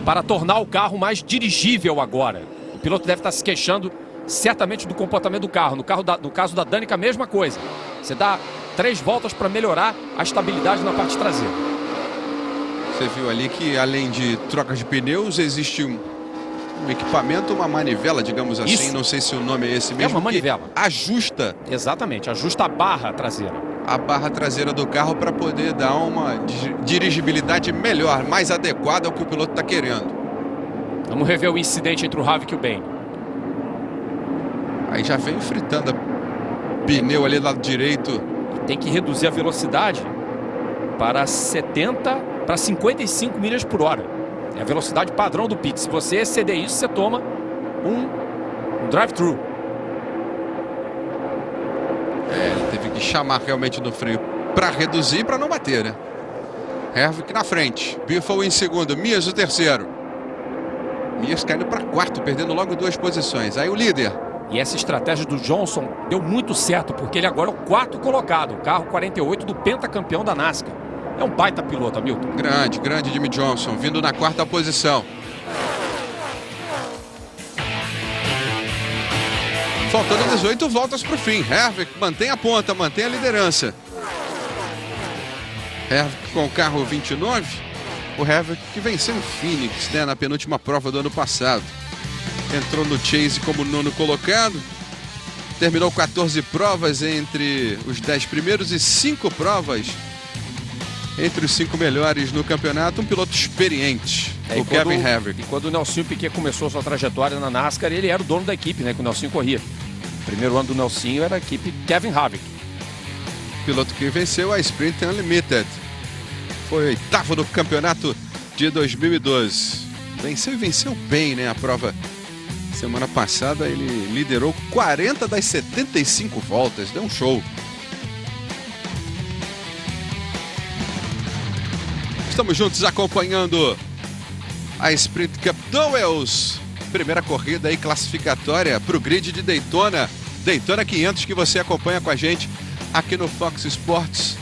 para tornar o carro mais dirigível agora. O piloto deve estar se queixando certamente do comportamento do carro. No caso da Danica, a mesma coisa. Você dá 3 voltas para melhorar a estabilidade na parte traseira. Você viu ali que além de trocas de pneus, existe um equipamento, uma manivela, digamos assim. Isso. Não sei se o nome é esse É mesmo. uma manivela. Que ajusta Exatamente, ajusta a barra traseira. a barra traseira do carro para poder dar uma dirigibilidade melhor, mais adequada ao que o piloto está querendo. Vamos rever o incidente entre o Havik e o Bane. Aí já vem fritando pneu ali do lado direito. Tem que reduzir a velocidade para 55 milhas por hora. É a velocidade padrão do pit. Se você exceder isso, você toma um drive-thru. Teve que chamar realmente no freio para reduzir, para não bater, né? Havik na frente, Biffle em segundo, Mears o terceiro. Mears caindo para quarto, perdendo logo 2 posições. Aí o líder. E essa estratégia do Johnson deu muito certo, porque ele agora é o 4º colocado, o carro 48 do pentacampeão da NASCAR. É um baita piloto, Hamilton. Grande Jimmy Johnson, vindo na 4ª posição. Faltando 18 voltas para o fim. Havik mantém a ponta, mantém a liderança. Havik com o carro 29. O Havik que venceu o Phoenix, né, na penúltima prova do ano passado. Entrou no Chase como 9º colocado. Terminou 14 provas entre os 10 primeiros e 5 provas entre os 5 melhores no campeonato. Um piloto experiente, o Kevin Havik. E quando o Nelsinho Piquet começou sua trajetória na NASCAR, ele era o dono da equipe, né, que o Nelsinho corria. O primeiro ano do Nelsinho era a equipe Kevin Havik. Piloto que venceu a Sprint Unlimited. Foi 8º no campeonato de 2012. Venceu e venceu bem, né, a prova. Semana passada ele liderou 40 das 75 voltas. Deu um show. Estamos juntos acompanhando a Sprint Cup Duels. Primeira corrida aí classificatória para o grid de Daytona. Daytona 500 que você acompanha com a gente aqui no Fox Sports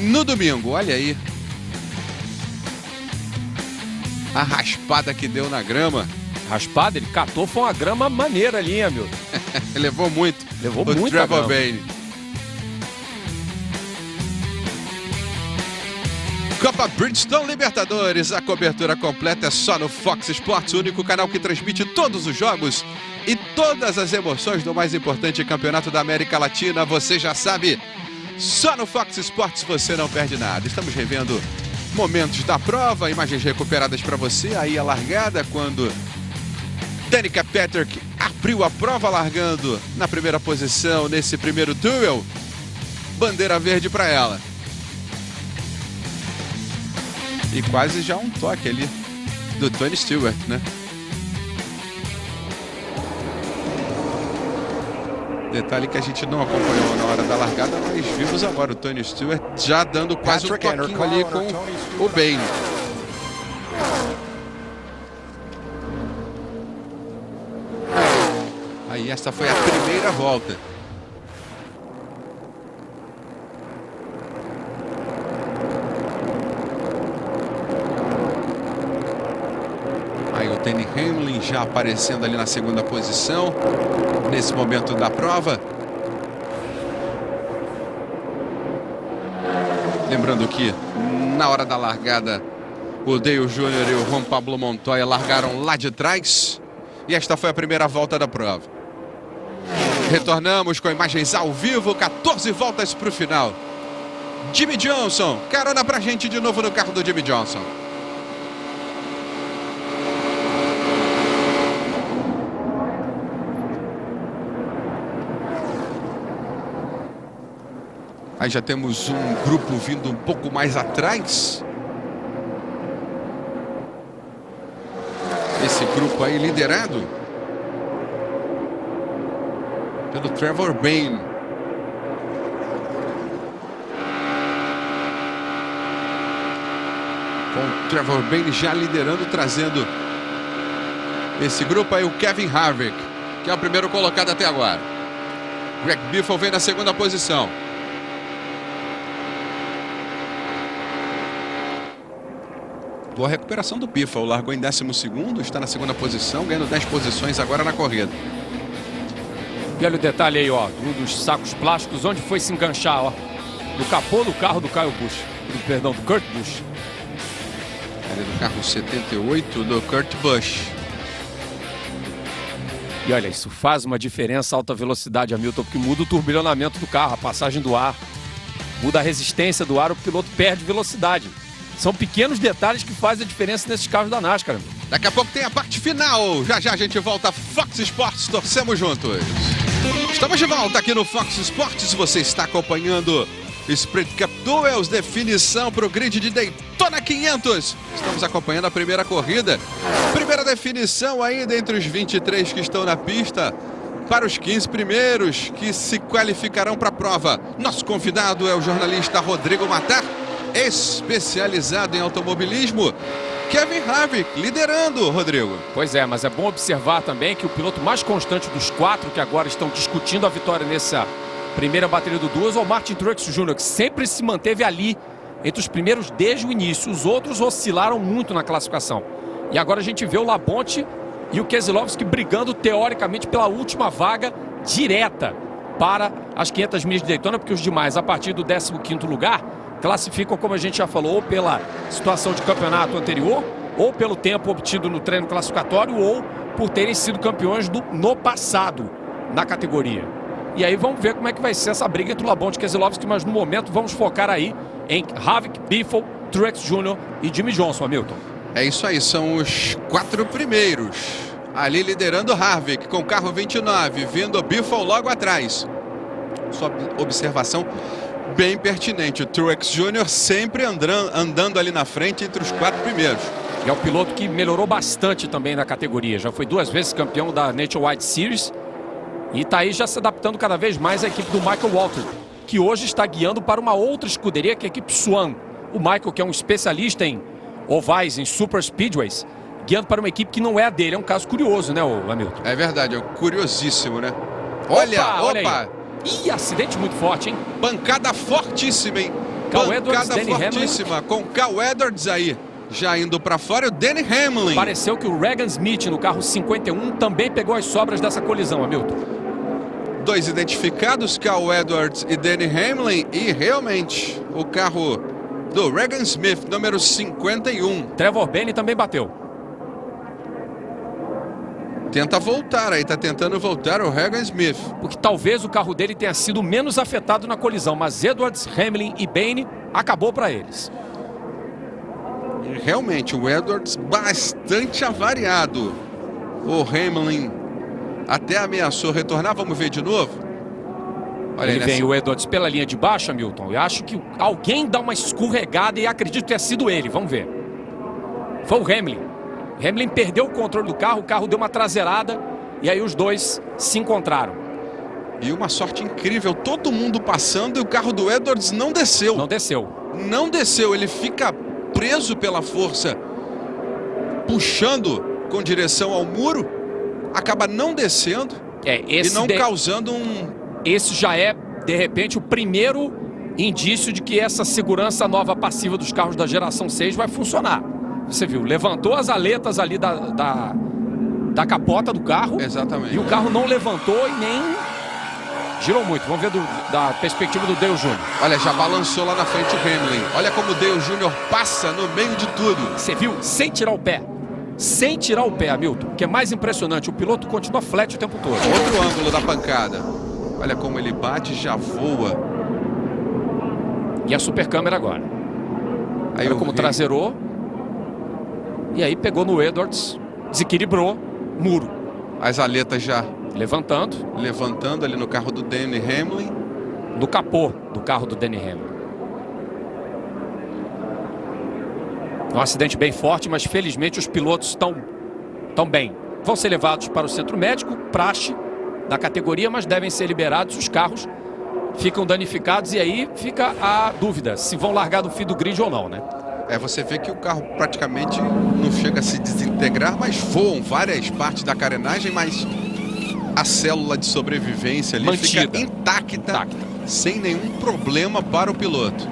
no domingo. Olha aí a raspada que deu na grama. Raspada, ele catou, foi uma grama maneira ali, Hamilton. Levou muito. Levou o muito Trevor a grama. Bane. Copa Bridgestone Libertadores. A cobertura completa é só no Fox Sports, o único canal que transmite todos os jogos e todas as emoções do mais importante campeonato da América Latina. Você já sabe, só no Fox Sports você não perde nada. Estamos revendo momentos da prova, imagens recuperadas para você. Aí a largada, quando Danica Patrick abriu a prova largando na primeira posição nesse primeiro duel. Bandeira verde para ela. E quase já um toque ali do Tony Stewart, né? Detalhe que a gente não acompanhou na hora da largada, mas vimos agora o Tony Stewart já dando quase um toquinho ali com o Bane. Aí esta foi a primeira volta. Aí o Denny Hamlin já aparecendo ali na segunda posição, nesse momento da prova. Lembrando que na hora da largada, o Dale Jr. e o Juan Pablo Montoya largaram lá de trás. E esta foi a primeira volta da prova. Retornamos com imagens ao vivo, 14 voltas para o final. Jimmie Johnson, carona pra gente de novo no carro do Jimmie Johnson. Aí já temos um grupo vindo um pouco mais atrás. Esse grupo aí liderado pelo Trevor Bayne. Com o Trevor Bayne já liderando, trazendo esse grupo aí o Kevin Harvick, que é o primeiro colocado até agora. Greg Biffle vem na segunda posição. Boa recuperação do Biffle, largou em 12º, está na segunda posição, ganhando 10 posições agora na corrida. E olha o detalhe aí, ó, um dos sacos plásticos, onde foi se enganchar, ó, no capô do carro do Kyle Busch, perdão, do Kurt Busch. Ali do carro 78 do Kurt Busch. E olha, isso faz uma diferença, alta velocidade, Hamilton, porque muda o turbilhonamento do carro, a passagem do ar, muda a resistência do ar, o piloto perde velocidade. São pequenos detalhes que fazem a diferença nesses carros da NASCAR. Daqui a pouco tem a parte final. Já já a gente volta. Fox Sports, torcemos juntos. Estamos de volta aqui no Fox Sports. Você está acompanhando Sprint Cup Duels, definição para o grid de Daytona 500. Estamos acompanhando a primeira corrida. Primeira definição ainda entre os 23 que estão na pista. Para os 15 primeiros que se qualificarão para a prova. Nosso convidado é o jornalista Rodrigo Matar, especializado em automobilismo. Kevin Harvick liderando, Rodrigo. Pois é, mas é bom observar também que o piloto mais constante dos 4 que agora estão discutindo a vitória nessa primeira bateria do Duas é o Martin Truex Jr., que sempre se manteve ali entre os primeiros desde o início. Os outros oscilaram muito na classificação. E agora a gente vê o Labonte e o Keselowski brigando teoricamente pela última vaga direta para as 500 milhas de Daytona, porque os demais, a partir do 15º lugar, classificam, como a gente já falou, ou pela situação de campeonato anterior, ou pelo tempo obtido no treino classificatório, ou por terem sido campeões no passado na categoria. E aí vamos ver como é que vai ser essa briga entre o Labonte e Keselowski, mas no momento vamos focar aí em Harvick, Biffle, Truex Jr. e Jimmie Johnson, Hamilton. É isso aí, são os 4 primeiros. Ali liderando Harvick com o carro 29, vindo o Biffle logo atrás. Sua observação bem pertinente. O Truex Jr. sempre andando ali na frente entre os 4 primeiros. E é o piloto que melhorou bastante também na categoria. Já foi 2 vezes campeão da Nationwide Series. E está aí já se adaptando cada vez mais à equipe do Michael Waltrip, que hoje está guiando para uma outra escuderia, que é a equipe Swan. O Michael, que é um especialista em ovais, em super speedways, guiando para uma equipe que não é a dele. É um caso curioso, né, Hamilton? É verdade, é curiosíssimo, né? Opa! Ih, acidente muito forte, hein? Pancada fortíssima, hein? Pancada fortíssima com o Cal Edwards aí, já indo para fora. O Denny Hamlin. Pareceu que o Regan Smith, no carro 51, também pegou as sobras dessa colisão, Hamilton. 2 identificados, Cal Edwards e Denny Hamlin. E realmente, o carro do Regan Smith, número 51. Trevor Bayne também bateu. Tenta voltar aí, tá tentando voltar o Regan Smith. Porque talvez o carro dele tenha sido menos afetado na colisão, mas Edwards, Hamlin e Bayne acabou para eles. E realmente, o Edwards bastante avariado. O Hamlin até ameaçou retornar, vamos ver de novo. Olha, ele vem o Edwards pela linha de baixo, Hamilton. Eu acho que alguém dá uma escorregada e acredito que tenha sido ele, vamos ver. Foi o Hamlin. Hamlin perdeu o controle do carro, o carro deu uma traseirada e aí os dois se encontraram. E uma sorte incrível, todo mundo passando e o carro do Edwards não desceu. Não desceu. Não desceu, ele fica preso pela força, puxando com direção ao muro, acaba não descendo e não causando um... Esse já é, de repente, o primeiro indício de que essa segurança nova passiva dos carros da geração 6 vai funcionar. Você viu, levantou as aletas ali da capota do carro. Exatamente. E o carro não levantou e nem girou muito. Vamos ver da perspectiva do Dale Jr. Olha, já balançou lá na frente o Hamlin. Olha como o Dale Jr. passa no meio de tudo. Você viu? Sem tirar o pé. Sem tirar o pé, Hamilton. O que é mais impressionante, o piloto continua flat o tempo todo. Outro ângulo da pancada. Olha como ele bate e já voa. E a super câmera agora. Aí olha como traseirou. E aí pegou no Edwards. Desequilibrou. Muro. As aletas já levantando ali no carro do Denny Hamlin. No capô do carro do Denny Hamlin. Um acidente bem forte, mas felizmente os pilotos estão bem. Vão ser levados para o centro médico, praxe da categoria, mas devem ser liberados. Os carros ficam danificados e aí fica a dúvida se vão largar do fim do grid ou não, né? Você vê que o carro praticamente não chega a se desintegrar, mas voam várias partes da carenagem, mas a célula de sobrevivência ali fica intacta, sem nenhum problema para o piloto.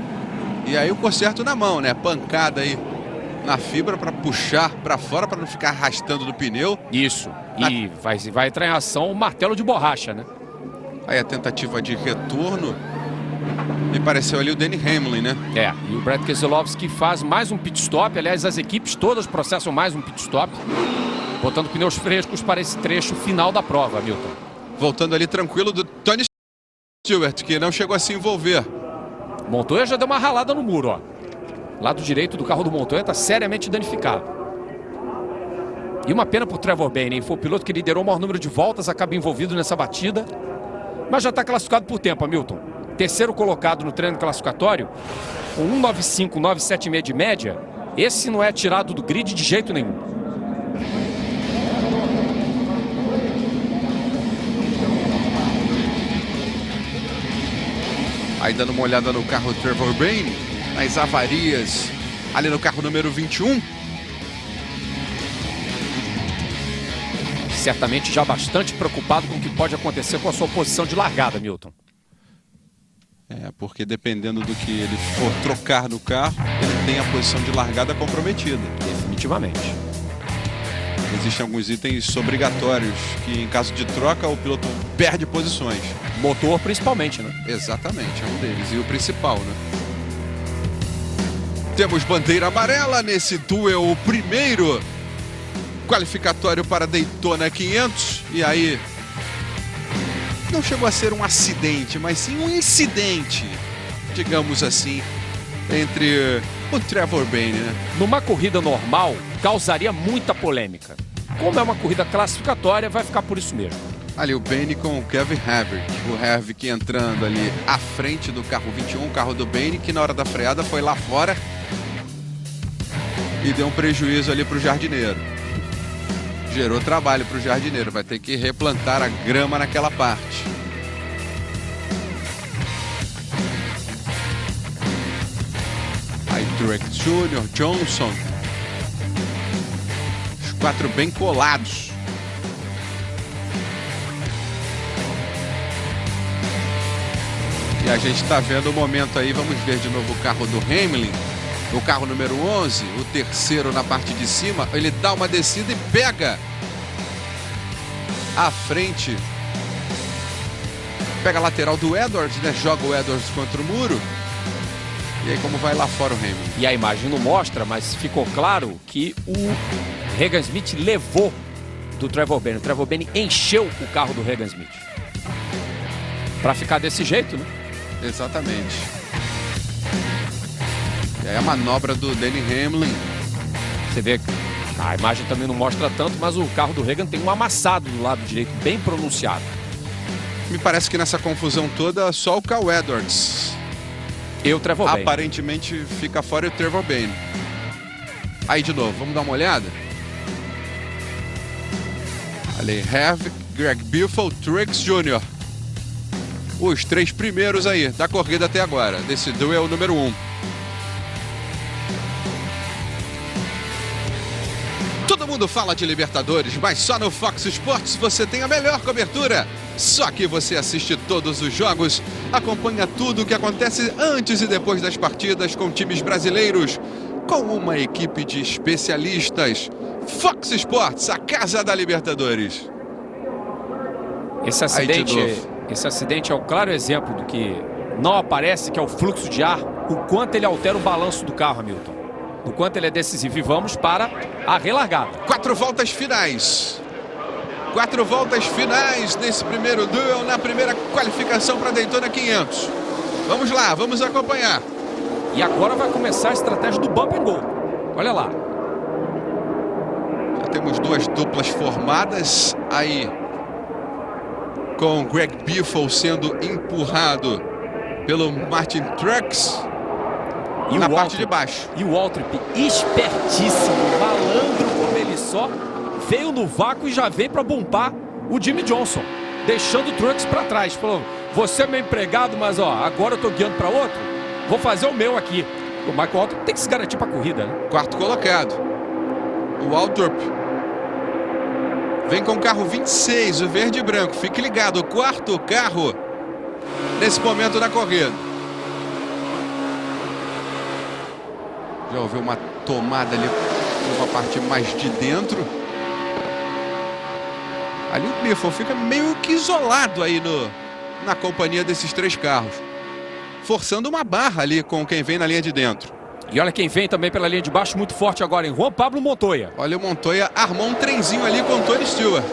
E aí o conserto na mão, né? Pancada aí na fibra para puxar para fora, para não ficar arrastando do pneu. Isso. E vai entrar em ação o martelo de borracha, né? Aí a tentativa de retorno. Me pareceu ali o Denny Hamlin, né? E o Brad Keselowski faz mais um pit stop. Aliás, as equipes todas processam mais um pit stop, botando pneus frescos para esse trecho final da prova, Milton. Voltando ali tranquilo do Tony Stewart, que não chegou a se envolver. Montoya já deu uma ralada no muro, ó. Lado direito do carro do Montoya está seriamente danificado. E uma pena por Trevor Bayne, foi o piloto que liderou o maior número de voltas, acaba envolvido nessa batida. Mas já está classificado por tempo, Hamilton. Terceiro colocado no treino classificatório, com 1,95, 1,976 de média. Esse não é tirado do grid de jeito nenhum. Aí dando uma olhada no carro do Trevor Bayne, as avarias ali no carro número 21. Certamente já bastante preocupado com o que pode acontecer com a sua posição de largada, Milton. Porque dependendo do que ele for trocar no carro, ele tem a posição de largada comprometida. Definitivamente. Existem alguns itens obrigatórios que, em caso de troca, o piloto perde posições. Motor, principalmente, né? Exatamente, é um deles. E o principal, né? Temos bandeira amarela nesse duel, o primeiro qualificatório para Daytona 500. E aí, não chegou a ser um acidente, mas sim um incidente, digamos assim, entre o Trevor Bayne, né? Numa corrida normal, causaria muita polêmica. Como é uma corrida classificatória, vai ficar por isso mesmo. Ali o Bayne com o Kevin Harvick. O Harvick entrando ali à frente do carro 21, o carro do Bayne, que na hora da freada foi lá fora e deu um prejuízo ali para o jardineiro. Gerou trabalho para o jardineiro, vai ter que replantar a grama naquela parte. Aí Truex Jr., Johnson, os quatro bem colados. E a gente está vendo o momento aí, vamos ver de novo o carro do Hamlin. O carro número 11, o terceiro na parte de cima, ele dá uma descida e pega à frente. Pega a lateral do Edwards, né? Joga o Edwards contra o muro. E aí como vai lá fora o Hamilton. E a imagem não mostra, mas ficou claro que o Regan Smith levou do Trevor Bayne. O Trevor Bayne encheu o carro do Regan Smith. Para ficar desse jeito, né? Exatamente. E aí a manobra do Denny Hamlin. Você vê que a imagem também não mostra tanto, mas o carro do Regan tem um amassado do lado direito, bem pronunciado. Me parece que nessa confusão toda, só o Kyle Edwards E o Trevor Bayne. Aparentemente fica fora e o Trevor Bayne. Aí de novo, vamos dar uma olhada? Ali, Harvick, Greg Biffle, Truex Jr. os 3 primeiros aí da corrida até agora, desse duel número 1. Todo mundo fala de Libertadores, mas só no Fox Sports você tem a melhor cobertura. Só que você assiste todos os jogos, acompanha tudo o que acontece antes e depois das partidas com times brasileiros, com uma equipe de especialistas. Fox Sports, a casa da Libertadores. Esse acidente é um claro exemplo do que não aparece, que é o fluxo de ar, o quanto ele altera o balanço do carro, Hamilton. O quanto ele é decisivo. E vamos para a relargada. 4 voltas finais. 4 voltas finais nesse primeiro duel, na primeira qualificação para Daytona 500. Vamos lá, vamos acompanhar. E agora vai começar a estratégia do bump and go. Olha lá. Já temos 2 duplas formadas aí, com o Greg Biffle sendo empurrado pelo Martin Truex E na o parte Waltrip, de baixo. E o Waltrip, espertíssimo, malandro como ele só, veio no vácuo e já veio para bumpar o Jimmie Johnson, deixando o Truex para trás. Falou, você é meu empregado, mas ó, agora eu tô guiando para outro, vou fazer o meu aqui. O Michael Waltrip tem que se garantir para a corrida, né? 4º colocado, o Waltrip. Vem com o carro 26, o verde e branco. Fique ligado, o 4º carro nesse momento da corrida. Já houve uma tomada ali, uma parte mais de dentro. Ali o Biffle fica meio que isolado aí na companhia desses 3 carros, forçando uma barra ali com quem vem na linha de dentro. E olha quem vem também pela linha de baixo muito forte agora, em Juan Pablo Montoya. Olha, o Montoya armou um trenzinho ali com o Tony Stewart.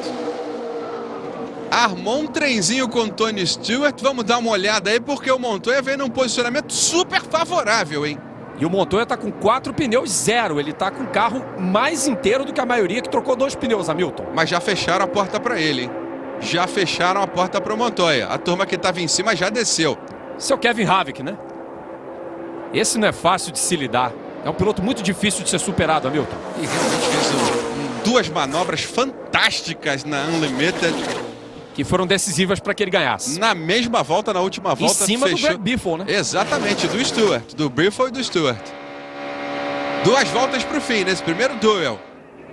Armou um trenzinho com o Tony Stewart. Vamos dar uma olhada aí, porque o Montoya vem num posicionamento super favorável, hein? E o Montoya tá com 4 pneus 0. Ele tá com o carro mais inteiro do que a maioria que trocou 2 pneus, Hamilton. Mas já fecharam a porta para ele, hein? Já fecharam a porta para o Montoya. A turma que estava em cima já desceu. Seu Kevin Harvick, né? Esse não é fácil de se lidar. É um piloto muito difícil de ser superado, Hamilton. E realmente fez 2 manobras fantásticas na Unlimited, que foram decisivas para que ele ganhasse. Na mesma volta, na última volta, em cima fechou... do Greg Biffle, né? Exatamente, do Stewart, do Biffle e do Stewart. 2 voltas para o fim nesse primeiro duel.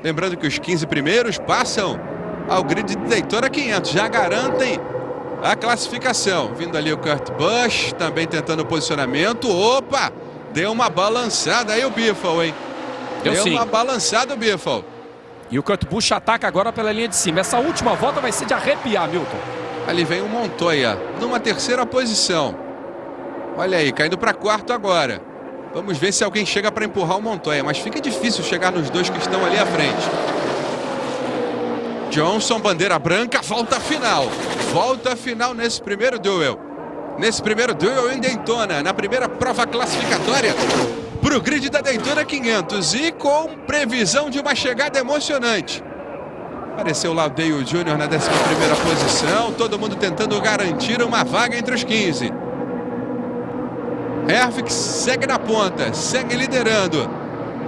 Lembrando que os 15 primeiros passam ao grid de Daytona 500, já garantem a classificação. Vindo ali o Kurt Busch, também tentando o posicionamento. Opa! Deu uma balançada aí o Biffle, hein? Deu sim. uma balançada o Biffle. E o Kurt Busch ataca agora pela linha de cima. Essa última volta vai ser de arrepiar, Milton. Ali vem o Montoya, numa 3ª posição. Olha aí, caindo para 4º agora. Vamos ver se alguém chega para empurrar o Montoya, mas fica difícil chegar nos 2 que estão ali à frente. Johnson, bandeira branca, volta final. Volta final nesse primeiro duel. Nesse primeiro duel em Daytona, na primeira prova classificatória para o grid da Daytona 500 e com previsão de uma chegada emocionante. Apareceu lá o Dale Jr. na 11ª posição, todo mundo tentando garantir uma vaga entre os 15. Harvick segue na ponta, segue liderando.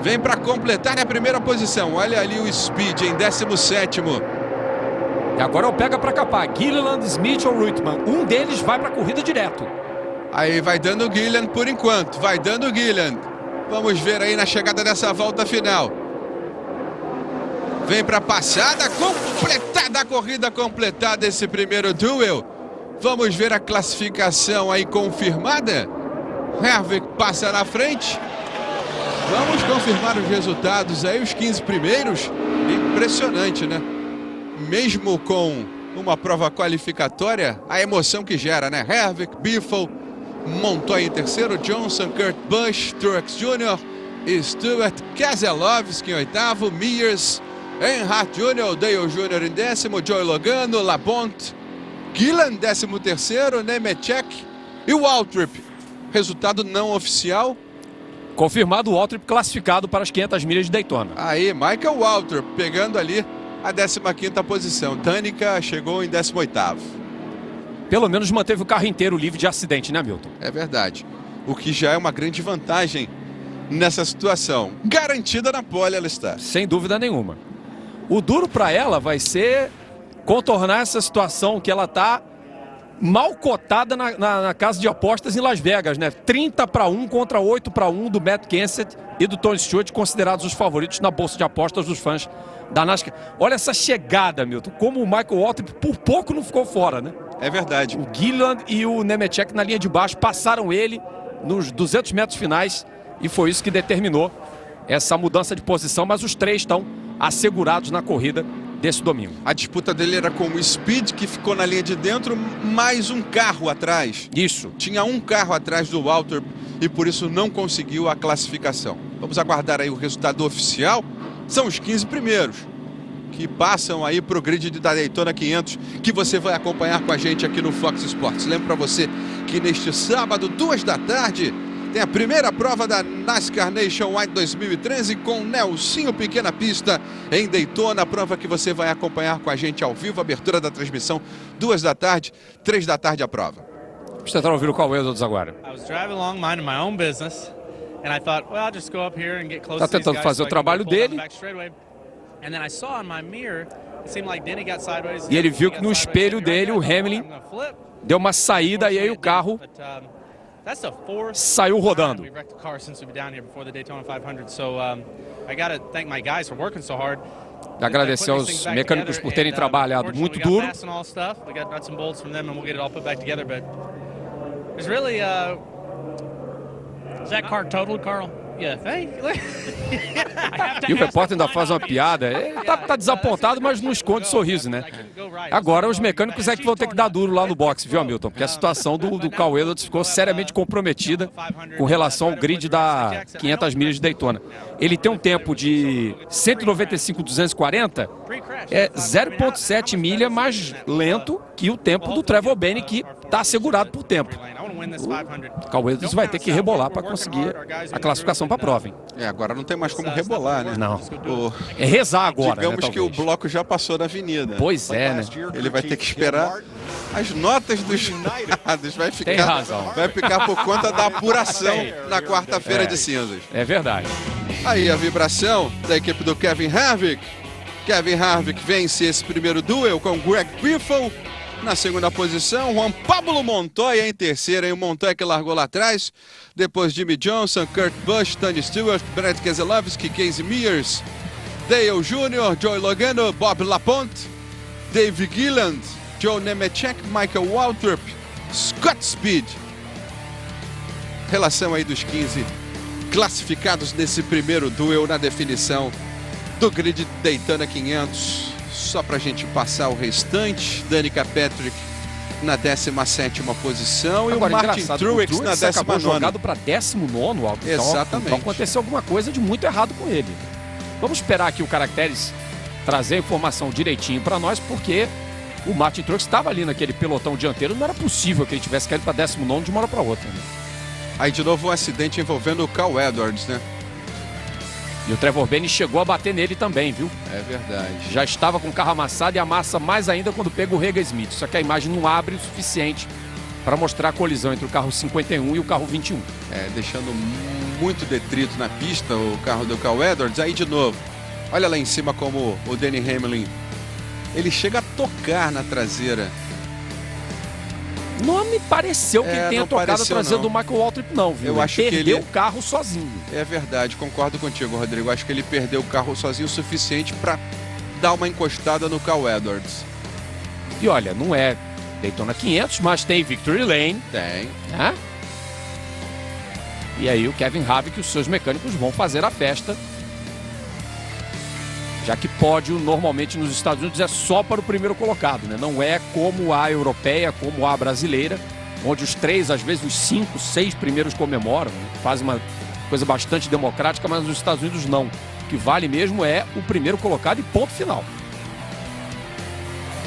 Vem para completar na primeira posição. Olha ali o Speed em 17º. E agora o pega para capar. Gilliland, Smith ou Reutemann. Um deles vai para a corrida direto. Aí vai dando o Gilliland por enquanto. Vai dando o Gilliland. Vamos ver aí na chegada dessa volta final. Vem para a passada completada, a corrida completada esse primeiro duel. Vamos ver a classificação aí confirmada. Harvick passa na frente. Vamos confirmar os resultados aí, os 15 primeiros. Impressionante, né? Mesmo com uma prova qualificatória, a emoção que gera, né? Harvick, Biffle, Montoya em 3º, Johnson, Kurt Busch, Truex Jr., Stewart, Keselowski em 8º, Mears, Earnhardt Jr., Dale Jr. em 10º, Joey Logano, Labonte, Gilliland 13º, Nemechek e o Waltrip. Resultado não oficial. Confirmado o Waltrip classificado para as 500 milhas de Daytona. Aí, Michael Waltrip pegando ali a 15ª posição. Danica chegou em 18º. Pelo menos manteve o carro inteiro livre de acidente, né, Milton? É verdade. O que já é uma grande vantagem nessa situação. Garantida na pole ela está. Sem dúvida nenhuma. O duro para ela vai ser contornar essa situação que ela está mal cotada na casa de apostas em Las Vegas, né? 30-1 contra 8-1 do Matt Kenseth e do Tony Stewart, considerados os favoritos na bolsa de apostas dos fãs da NASCAR. Olha essa chegada, Milton, como o Michael Waltrip por pouco não ficou fora, né? É verdade. O Gilliland e o Nemechek na linha de baixo passaram ele nos 200 metros finais e foi isso que determinou essa mudança de posição, mas os três estão assegurados na corrida desse domingo. A disputa dele era com o Speed, que ficou na linha de dentro, mais um carro atrás. Isso. Tinha um carro atrás do Waltrip e por isso não conseguiu a classificação. Vamos aguardar aí o resultado oficial. São os 15 primeiros que passam aí para o grid da Daytona 500, que você vai acompanhar com a gente aqui no Fox Sports. Lembro para você que neste sábado, 2 da tarde, tem a primeira prova da NASCAR Nationwide 2013 com Nelsinho Pequena Pista em Daytona. Prova que você vai acompanhar com a gente ao vivo. Abertura da transmissão, 2 da tarde, 3 da tarde a prova. Vamos tentar ouvir o Cauê Edwards agora. Está tentando fazer o trabalho dele. E ele viu que no espelho dele o Hamlin deu uma saída e aí o carro saiu rodando. Agradecer aos mecânicos por terem trabalhado muito duro. E o repórter ainda faz uma piada. Ele tá desapontado, mas não esconde sorriso, né? Agora os mecânicos é que vão ter que dar duro lá no boxe, viu, Hamilton? Porque a situação do Carl Edwards ficou seriamente comprometida com relação ao grid da 500 milhas de Daytona. Ele tem um tempo de 195,240, 0,7 milha mais lento que o tempo do Trevor Bayne, que está assegurado por tempo. O Carl Edwards vai ter que rebolar para conseguir a classificação para a prova, hein? Agora não tem mais como rebolar, né? Não. É rezar agora, digamos, né, que o bloco já passou na avenida. Pois é, né? Ele vai ter que esperar as notas dos jurados. Tem razão. Vai ficar por conta da apuração na quarta-feira de cinzas. É verdade. Aí a vibração da equipe do Kevin Harvick. Kevin Harvick vence esse primeiro duelo com Greg Biffle. Na segunda posição, Juan Pablo Montoya em terceira. E o Montoya que largou lá atrás. Depois Jimmy Johnson, Kurt Busch, Tony Stewart, Brad Keselowski, Casey Mears, Dale Jr., Joey Logano, Bob Laponte, Dave Gilliland, Joe Nemechek, Michael Waltrip, Scott Speed. Relação aí dos 15 classificados nesse primeiro duelo na definição do grid Daytona 500. Só pra gente passar o restante, Danica Patrick na 17ª posição. Agora, e o Martin Truex na 19ª. Acabou jogado para 19º, Aldo. Exatamente. Então aconteceu alguma coisa de muito errado com ele. Vamos esperar aqui o Caracteres trazer a informação direitinho para nós, porque o Martin Truex estava ali naquele pelotão dianteiro. Não era possível que ele tivesse caído para 19º de uma hora para outra, né? Aí de novo um acidente envolvendo o Carl Edwards, né? E o Trevor Bayne chegou a bater nele também, viu? É verdade. Já estava com o carro amassado e amassa mais ainda quando pega o Regan Smith. Só que a imagem não abre o suficiente para mostrar a colisão entre o carro 51 e o carro 21. Deixando muito detrito na pista o carro do Carl Edwards. Aí de novo, olha lá em cima como o Denny Hamlin, ele chega a tocar na traseira. Não me pareceu que ele tenha tocado a traseira do Michael Waltrip, não, viu? Eu acho ele perdeu que o carro sozinho. É verdade, concordo contigo, Rodrigo. Acho que ele perdeu o carro sozinho o suficiente para dar uma encostada no Carl Edwards. E olha, não é Daytona 500, mas tem Victory Lane. Tem. Né? E aí o Kevin Harvick e os seus mecânicos vão fazer a festa. Já que pódio normalmente nos Estados Unidos é só para o primeiro colocado, né? Não é como a europeia, como a brasileira, onde os 3, às vezes os 5, 6 primeiros comemoram, né? Faz uma coisa bastante democrática, mas nos Estados Unidos não. O que vale mesmo é o primeiro colocado e ponto final.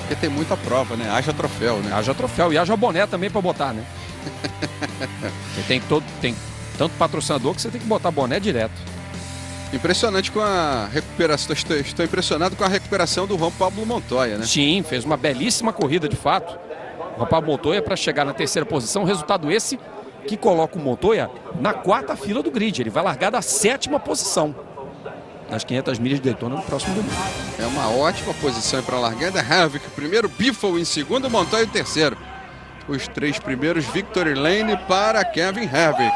Porque tem muita prova, né? Haja troféu, né? Haja troféu e haja boné também para botar, né? tem tanto patrocinador que você tem que botar boné direto. Impressionante com a recuperação. Estou impressionado com a recuperação do Juan Pablo Montoya, né? Sim, fez uma belíssima corrida de fato. O Juan Pablo Montoya para chegar na terceira posição. Resultado esse que coloca o Montoya na 4ª fila do grid. Ele vai largar da 7ª posição nas 500 milhas de Daytona no próximo domingo. É uma ótima posição para a largada. Harvick primeiro, Biffle em segundo, Montoya em terceiro. os 3 primeiros. Victory Lane para Kevin Harvick.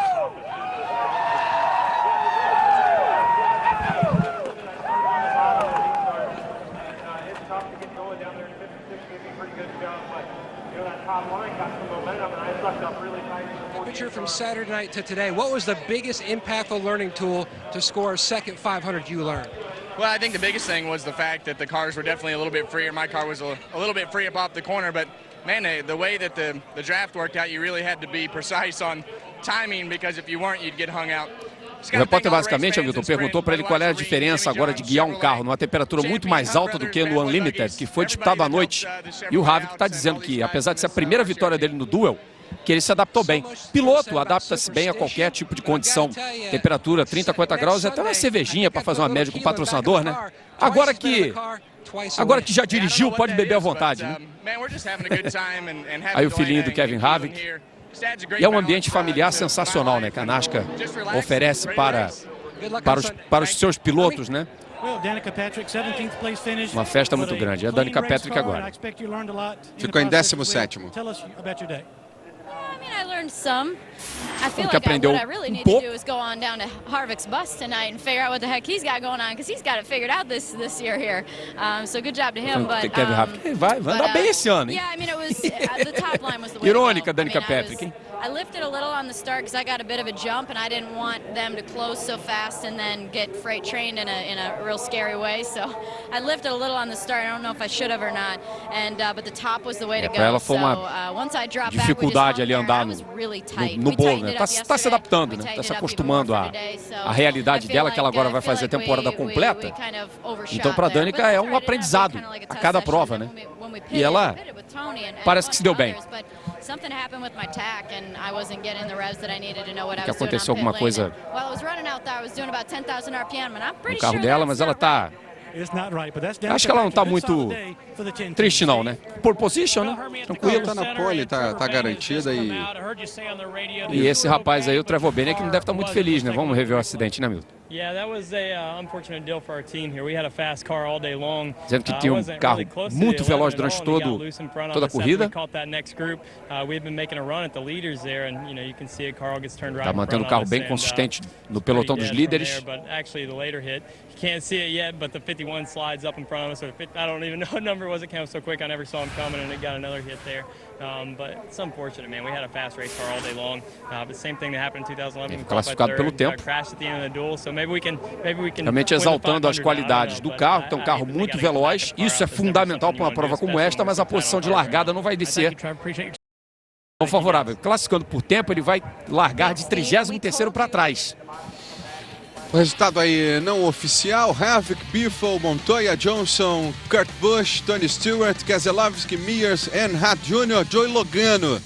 From Saturday night to today, what was the biggest impactful learning tool to score a second 500 you learned? Well, I think the biggest thing was the fact that the cars were definitely a little bit freer. My car was a little bit free up off the corner, but man, the way that the draft worked out, you really had to be precise on timing, because if you weren't, you'd get hung out. O repórter basicamente, Hamilton, perguntou para ele qual é a diferença agora de guiar um carro numa temperatura muito mais alta do que no Unlimited, que foi disputado à noite. E o Harvick está dizendo que, apesar de ser a primeira vitória dele no Duel, que ele se adaptou bem. Piloto adapta-se bem a qualquer tipo de condição. Temperatura 30, 40 graus, até uma cervejinha para fazer uma média com o patrocinador, né? Agora que já dirigiu, pode beber à vontade, né? Aí o filhinho do Kevin Harvick. E é um ambiente familiar sensacional, né? Que a NASCAR oferece para os seus pilotos, né? Uma festa muito grande. É a Danica Patrick agora. Ficou em 17º. I learned some. I feel Que like aprendeu what I really need to do is go on down to Harvick's bus tonight and figure out what the heck he's got going on, because he's got it figured out this year here. So good job to him. But Kevin Harvick vai andar bem esse ano, hein? Yeah, I mean, it was the top line was the way Irônica, to go. Danica Patrick, hein? I lifted a little on the start because I got a bit of a jump and I didn't want them to close so fast and then get freight trained in a real scary way. So I lifted a little on the start. I don't know if I should have or not. And but the top was the way to go. Para ela foi uma dificuldade ali andar no bolo, né? Tá se adaptando, né? Tá se acostumando à realidade dela, que ela agora vai fazer a temporada completa. Então para a Danica é um aprendizado a cada prova, né? E ela parece que se deu bem. Que aconteceu alguma coisa no carro dela, mas ela tá... Acho que ela não tá muito triste não, né? Pole position, né? Tranquilo. Tá na pole, tá garantida E esse rapaz aí, o Trevor Bene, que não deve estar muito feliz, né? Vamos rever o acidente, né, Milton? Dizendo que tinha um carro muito veloz durante toda a corrida. Está mantendo o carro bem consistente no pelotão dos líderes. Can't see it yet, but the 51 slides up in front of us. Or I don't even know what number it was. It came so quick, I never saw him coming, and it got another hit there. But it's unfortunate, man. We had a fast race car all day long. But same thing that happened in 2011. Classificado pelo tempo. Crashed at the end of the duel, so maybe we can. Realmente exaltando as qualidades do carro, que é um carro muito veloz. Isso é fundamental para uma prova como esta, mas a posição de largada não vai descer tão favorável. Classificando por tempo, ele vai largar de 33º para trás. O resultado aí não oficial: Harvick, Biffle, Montoya, Johnson, Kurt Busch, Tony Stewart, Keselowski, Mears, Earnhardt Jr., Joey Logano.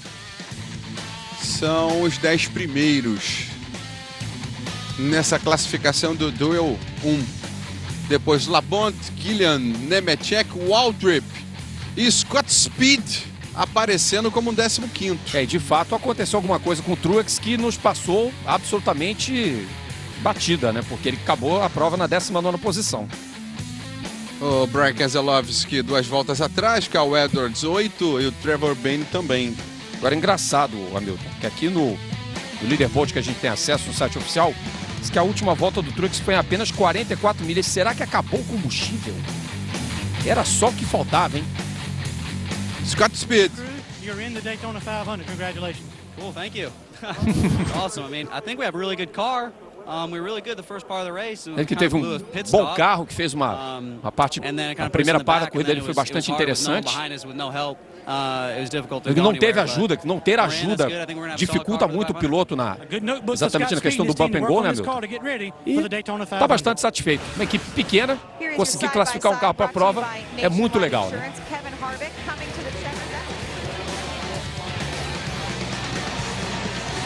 São os 10 primeiros nessa classificação do Duel 1. Depois Labonte, Kilian, Nemechek, Waltrip e Scott Speed aparecendo como um 15º. E de fato aconteceu alguma coisa com o Truex que nos passou absolutamente batida, né? Porque ele acabou a prova na 19ª posição. O Brian Keselowski 2 voltas atrás, Cal Edwards 8 e o Trevor Bane também. Agora é engraçado, Hamilton, que aqui no leaderboard que a gente tem acesso no site oficial, diz que a última volta do Truex foi em apenas 44 milhas. Será que acabou o combustível? Era só o que faltava, hein? Scott Speed. You're in the Daytona 500. Congratulations. Cool, thank you. Awesome. I mean, I think we have a really good car. We were really good the first part of the race. Ele que teve um bom carro, que fez uma parte, a primeira parte da corrida dele foi bastante interessante. Ele não teve ajuda, que não ter ajuda dificulta muito o piloto exatamente na questão do bump and go, né, Milton? E está bastante satisfeito. Uma equipe pequena, conseguir classificar um carro para a prova é muito legal, né?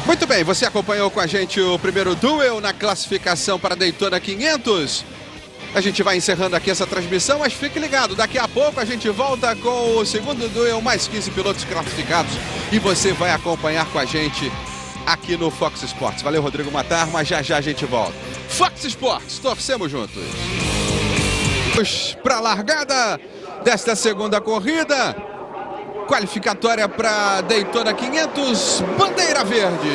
Muito bem, você acompanhou com a gente o primeiro Duel na classificação para Daytona 500. A gente vai encerrando aqui essa transmissão, mas fique ligado, daqui a pouco a gente volta com o segundo Duel, mais 15 pilotos classificados, e você vai acompanhar com a gente aqui no Fox Sports. Valeu, Rodrigo Matar, mas já a gente volta. Fox Sports, torcemos juntos. Para a largada desta segunda corrida. qualificatória para Daytona 500, bandeira verde.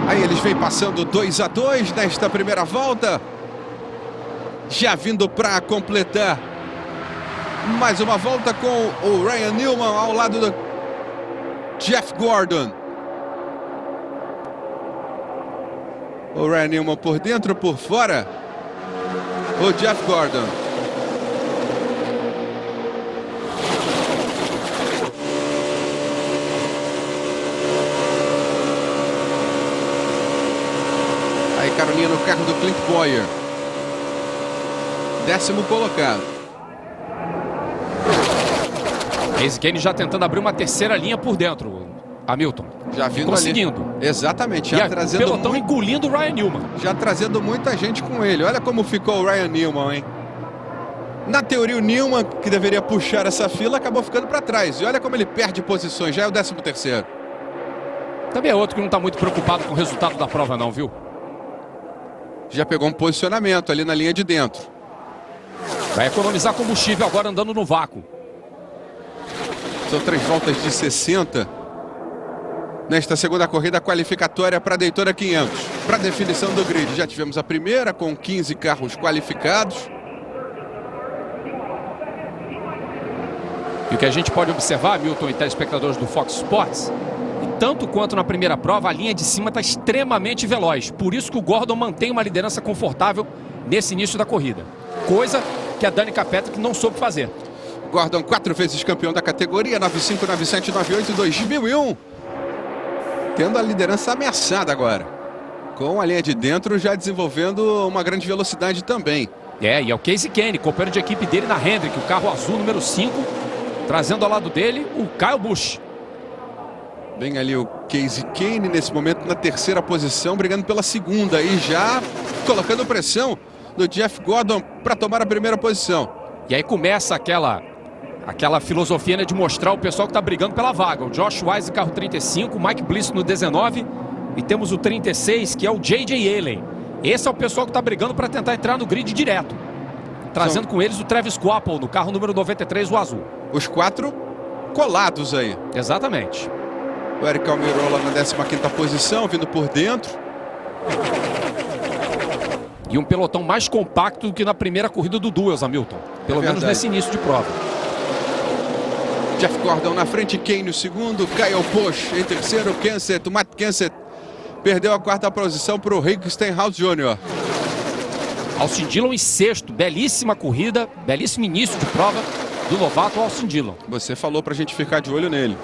Aí eles vêm passando 2-2 nesta primeira volta. Já vindo para completar mais uma volta com o Ryan Newman ao lado do Jeff Gordon. O Ryan Newman por dentro, por fora. O Jeff Gordon. Aí Carolina no carro do Clint Bowyer. 10º colocado. Casey Kane já tentando abrir uma terceira linha por dentro, Hamilton. Já vindo conseguindo. Ali. Exatamente. Já trazendo o pelotão engolindo o Ryan Newman. Já trazendo muita gente com ele. Olha como ficou o Ryan Newman, hein? Na teoria, o Newman, que deveria puxar essa fila, acabou ficando para trás. E olha como ele perde posições. Já é o 13º. Também é outro que não está muito preocupado com o resultado da prova não, viu? Já pegou um posicionamento ali na linha de dentro. Vai economizar combustível agora andando no vácuo. São 3 voltas de 60. Nesta segunda corrida qualificatória para Daytona 500. Para definição do grid. Já tivemos a primeira com 15 carros qualificados. E o que a gente pode observar, Milton e telespectadores do Fox Sports, e tanto quanto na primeira prova, a linha de cima está extremamente veloz. Por isso que o Gordon mantém uma liderança confortável nesse início da corrida. Coisa que a Danica Patrick não soube fazer. Gordon, 4 vezes campeão da categoria, 95, 97, 98 e 2001. Tendo a liderança ameaçada agora. Com a linha de dentro já desenvolvendo uma grande velocidade também. É, e é o Casey Kane, companheiro de equipe dele na Hendrick, o carro azul número 5. Trazendo ao lado dele o Kyle Busch. Vem ali o Casey Kane nesse momento na 3ª posição, brigando pela 2ª. E já colocando pressão do Jeff Gordon para tomar a 1ª posição. E aí começa aquela filosofia, né, de mostrar o pessoal que está brigando pela vaga. O Josh Wise, carro 35, o Mike Bliss no 19. E temos o 36, que é o J.J. Allen. Esse é o pessoal que está brigando para tentar entrar no grid direto. Trazendo com eles o Travis Quapple no carro número 93, o azul. Os 4 colados aí. Exatamente. O Eric Almirola na 15ª posição, vindo por dentro. E um pelotão mais compacto do que na primeira corrida do Duels, Hamilton. Pelo menos nesse início de prova. Jeff Gordon na frente, Kane o 2º, Kyle Busch em 3º, Kenseth, o Matt Kenseth perdeu a 4ª posição para o Rick Stenhouse Jr. Austin Dillon em 6º, belíssima corrida, belíssimo início de prova do novato Austin Dillon. Você falou pra gente ficar de olho nele.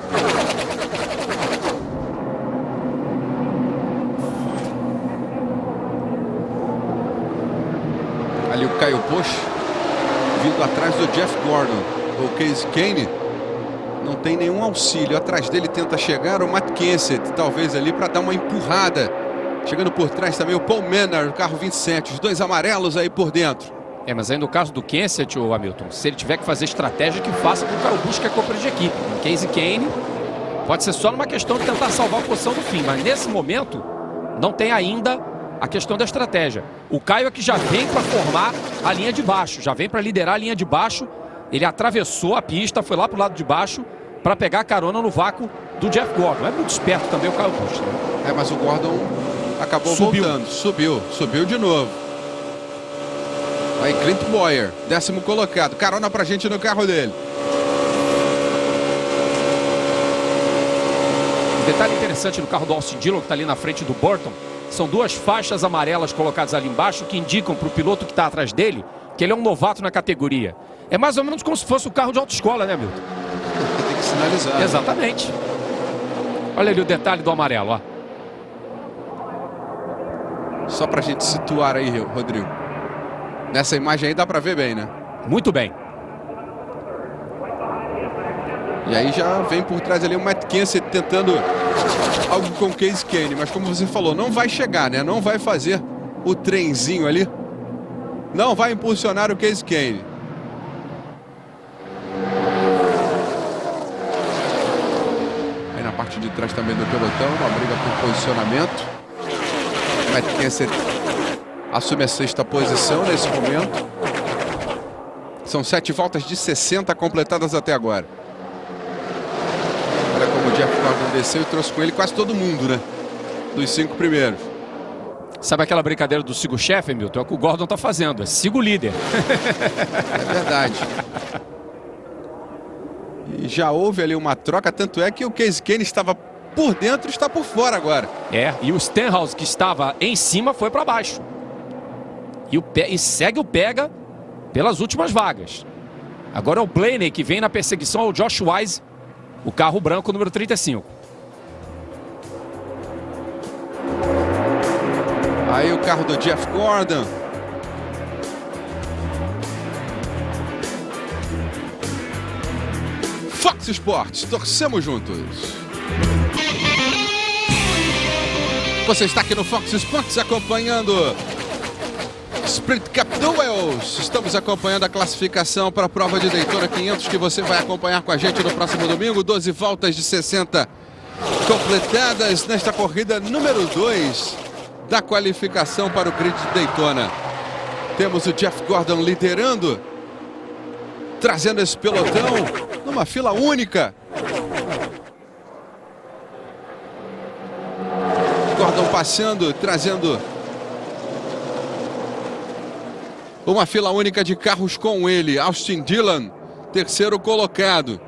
Ali o Kyle Busch vindo atrás do Jeff Gordon. O Casey Kane não tem nenhum auxílio. Atrás dele tenta chegar o Matt Kenseth, talvez ali para dar uma empurrada. Chegando por trás também o Paul Menard, o carro 27, os 2 amarelos aí por dentro. É, mas aí no caso do Kenseth, o Hamilton, se ele tiver que fazer estratégia, que faça com o Kyle Busch, que é companheiro de equipe. O Casey Kane pode ser só numa questão de tentar salvar a posição do fim, mas nesse momento não tem ainda a questão da estratégia. O Caio é que já vem para formar a linha de baixo, já vem para liderar a linha de baixo. Ele atravessou a pista, foi lá para o lado de baixo para pegar a carona no vácuo do Jeff Gordon. É muito esperto também o Kyle Busch, né? É, mas o Gordon acabou voltando, subiu de novo. Aí Clint Bowyer, 10º colocado, carona pra gente no carro dele. Um detalhe interessante no carro do Austin Dillon, que está ali na frente do Burton, são 2 faixas amarelas colocadas ali embaixo que indicam para o piloto que está atrás dele que ele é um novato na categoria. É mais ou menos como se fosse o carro de autoescola, né, Milton? Tem que sinalizar. Exatamente. Olha ali o detalhe do amarelo, ó. Só pra gente situar aí, Rodrigo. Nessa imagem aí dá pra ver bem, né? Muito bem. E aí já vem por trás ali o Matt Kenseth tentando algo com o Kasey Kahne. Mas como você falou, não vai chegar, né? Não vai fazer o trenzinho ali. Não vai impulsionar o Kasey Kahne. Aí na parte de trás também do pelotão, uma briga por posicionamento. O Matt Kenseth assume a 6ª posição nesse momento. São 7 voltas de 60 completadas até agora. Olha como o Jeff Gordon desceu e trouxe com ele quase todo mundo, né? Dos 5 primeiros. Sabe aquela brincadeira do siga o chefe, Milton? É o que o Gordon tá fazendo, é siga o líder. É verdade. E já houve ali uma troca, tanto é que o Kasey Kahne estava por dentro e está por fora agora. É, e o Stenhouse, que estava em cima, foi para baixo. E segue o pega pelas últimas vagas. Agora é o Blaney que vem na perseguição ao Josh Wise, o carro branco número 35. Aí o carro do Jeff Gordon. Fox Sports, torcemos juntos. Você está aqui no Fox Sports acompanhando Sprint Cup Duels. Estamos acompanhando a classificação para a prova de Daytona 500 que você vai acompanhar com a gente no próximo domingo. 12 voltas de 60 completadas nesta corrida número 2 da qualificação para o grid de Daytona. Temos o Jeff Gordon liderando, trazendo esse pelotão numa fila única. Gordon passando, trazendo uma fila única de carros com ele. Austin Dillon, terceiro colocado.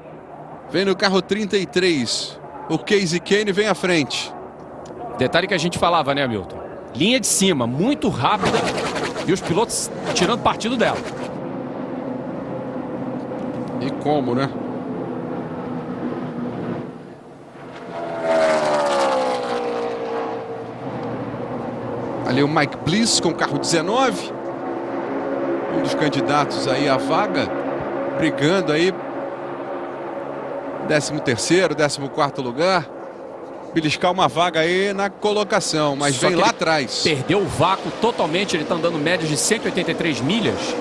Vem no carro 33. O Kasey Kahne vem à frente. Detalhe que a gente falava, né, Milton? Linha de cima, muito rápida. E os pilotos tirando partido dela. E como, né? Ali o Mike Bliss com o carro 19. Um dos candidatos aí à vaga. Brigando aí. 13º, 14º lugar. Beliscar uma vaga aí na colocação, mas Só vem que lá ele atrás. Perdeu o vácuo totalmente, ele está andando média de 183 milhas.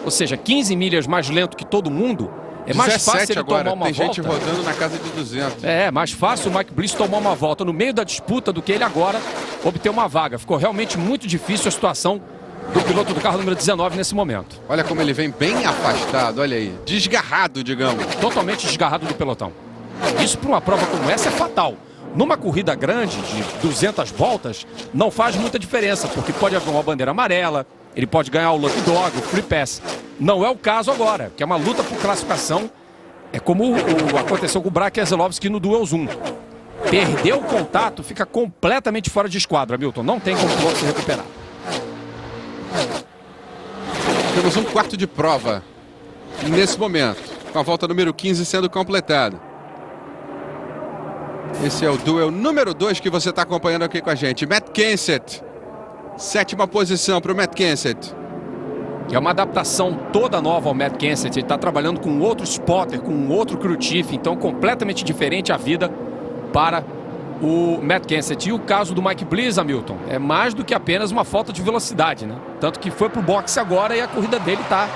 Ou seja, 15 milhas mais lento que todo mundo. É mais fácil ele agora. tomar uma Tem volta. gente rodando na casa de 200. É, mais fácil o Mike Bliss tomar uma volta no meio da disputa do que ele agora obter uma vaga. Ficou realmente muito difícil a situação do piloto do carro número 19 nesse momento. Olha como ele vem bem afastado, olha aí. Desgarrado, digamos. Totalmente desgarrado do pelotão. Isso para uma prova como essa é fatal. Numa corrida grande de 200 voltas, não faz muita diferença, porque pode haver uma bandeira amarela, ele pode ganhar o Lucky Dog, o Free Pass. Não é o caso agora, que é uma luta por classificação. É como aconteceu com o Brad Keselowski no Duels 1. Perdeu o contato, fica completamente fora de esquadra, Milton. Não tem como o piloto se recuperar. Temos um quarto de prova nesse momento, com a volta número 15 sendo completada. Esse é o duel número 2 que você está acompanhando aqui com a gente. Matt Kenseth, 7ª posição para o Matt Kenseth. É uma adaptação toda nova ao Matt Kenseth. Ele está trabalhando com outro spotter, com outro crew chief, então completamente diferente a vida para o Matt Kenseth. E o caso do Mike Bliss, Hamilton, é mais do que apenas uma falta de velocidade, né? Tanto que foi para o boxe agora e a corrida dele está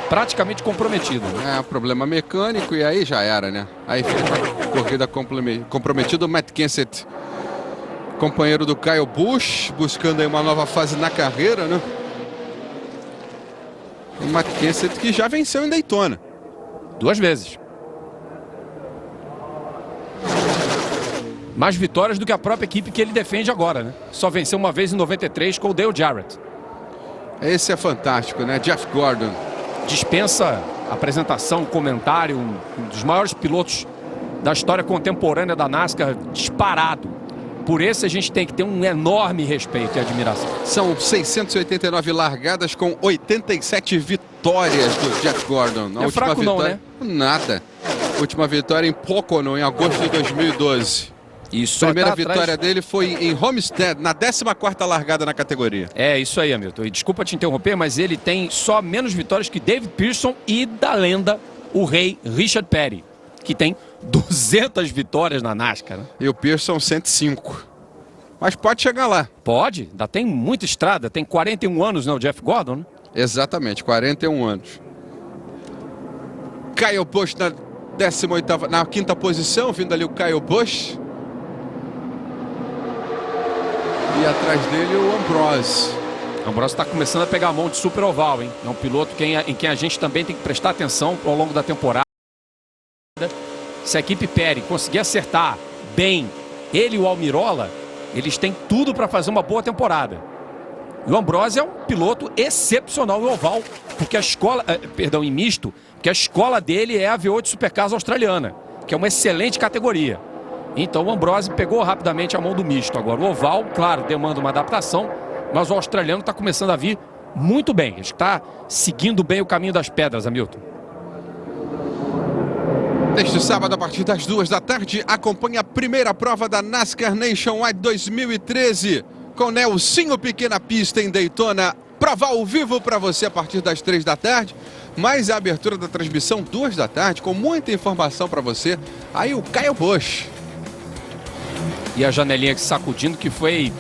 praticamente comprometida. É, problema mecânico e aí já era, né? Aí fica a corrida comprometida. O Matt Kenseth, companheiro do Kyle Busch, buscando aí uma nova fase na carreira, né? O Matt Kenseth que já venceu em Daytona. 2 vezes. Mais vitórias do que a própria equipe que ele defende agora, né? Só venceu uma vez em 93 com o Dale Jarrett. Esse é fantástico, né? Jeff Gordon. Dispensa apresentação, comentário, um dos maiores pilotos da história contemporânea da NASCAR, disparado. Por esse a gente tem que ter um enorme respeito e admiração. São 689 largadas com 87 vitórias do Jeff Gordon. Não é fraco vitória, não, né? Nada. Última vitória em Pocono, em agosto de 2012. Isso. A primeira vitória dele foi em Homestead, na 14ª largada na categoria. É, isso aí, Hamilton. E desculpa te interromper, mas ele tem só menos vitórias que David Pearson e da lenda, o rei Richard Petty. que tem 200 vitórias na NASCAR, né? E o Pierce são 105. Mas pode chegar lá. Pode, ainda tem muita estrada, tem 41 anos, né, o Jeff Gordon, né? Exatamente, 41 anos. Kyle Busch na 18ª, na 5ª posição, vindo ali o Kyle Busch. E atrás dele o Ambrose. O Ambrose está começando a pegar a mão de super oval, hein? É um piloto em quem a gente também tem que prestar atenção ao longo da temporada. Se a equipe Peri conseguir acertar bem ele e o Almirola, eles têm tudo para fazer uma boa temporada. E o Ambrose é um piloto excepcional no oval, porque a escola, em misto, porque a escola dele é a V8 Supercars australiana, que é uma excelente categoria. Então o Ambrose pegou rapidamente a mão do misto. Agora o oval, claro, demanda uma adaptação, mas o australiano está começando a vir muito bem. Ele está seguindo bem o caminho das pedras, Hamilton. Neste sábado, a partir das 2 da tarde, acompanha a primeira prova da NASCAR Nationwide 2013. Com Nelsinho Piquet na pista em Daytona. Prova ao vivo para você a partir das 3 da tarde. Mais a abertura da transmissão 2 da tarde, com muita informação para você. Aí o Kyle Busch. E a janelinha se sacudindo, que foi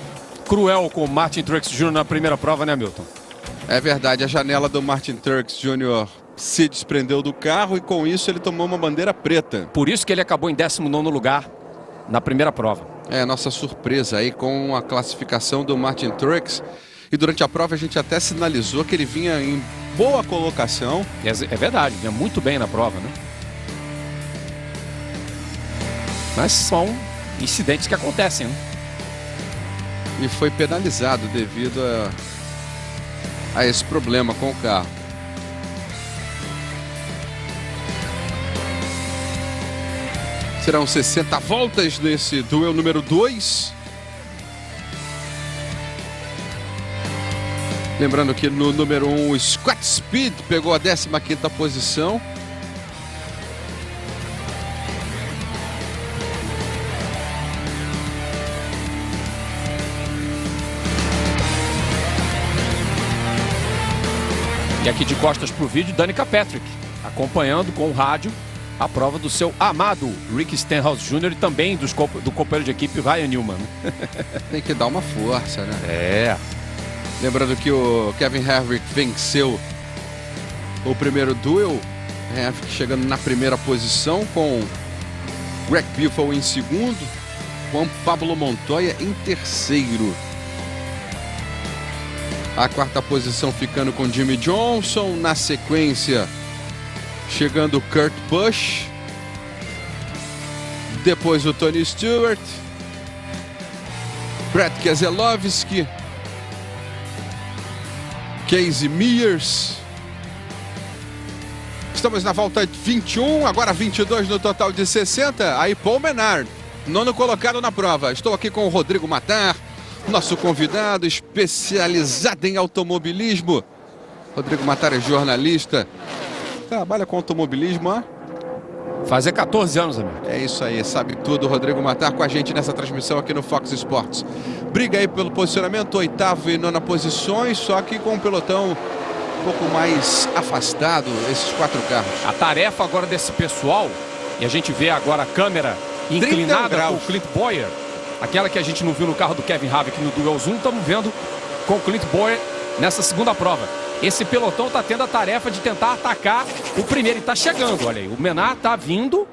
cruel com o Martin Truex Jr. na primeira prova, né, Milton? É verdade, a janela do Martin Truex Jr. se desprendeu do carro e com isso ele tomou uma bandeira preta. Por isso que ele acabou em 19º lugar na primeira prova. É, nossa surpresa aí com a classificação do Martin Truex. E durante a prova a gente até sinalizou que ele vinha em boa colocação. É verdade, vinha muito bem na prova, né? Mas são incidentes que acontecem, né? E foi penalizado devido a esse problema com o carro. Serão 60 voltas nesse duelo número 2. Lembrando que no número 1 o Scott Speed pegou a 15ª posição. E aqui de costas para o vídeo, Danica Patrick, acompanhando com o rádio a prova do seu amado Rick Stenhouse Jr. e também do companheiro de equipe Ryan Newman. Tem que dar uma força, né? É. Lembrando que o Kevin Harvick venceu o primeiro duel. Harvick chegando na primeira posição com Greg Biffle em segundo. Juan Pablo Montoya em terceiro. A 4ª posição ficando com Jimmy Johnson. Na sequência, chegando Kurt Busch. Depois o Tony Stewart. Brad Keselowski. Casey Mears. Estamos na volta 21, agora 22 no total de 60. Aí Paul Menard, 9º colocado na prova. Estou aqui com o Rodrigo Matar, nosso convidado especializado em automobilismo. Rodrigo Matar é jornalista, trabalha com automobilismo há... Fazer 14 anos, amigo. É isso aí, sabe tudo. Rodrigo Matar com a gente nessa transmissão aqui no Fox Sports. Briga aí pelo posicionamento, 8º e 9ª posições, só que com o pelotão um pouco mais afastado, esses 4 carros. A tarefa agora desse pessoal, e a gente vê agora a câmera inclinada com o Clint Bowyer, aquela que a gente não viu no carro do Kevin Harvick no Duel Zoom, estamos vendo com o Clint Bowyer nessa segunda prova. Esse pelotão está tendo a tarefa de tentar atacar o primeiro. E está chegando, olha aí. O Menard está vindo,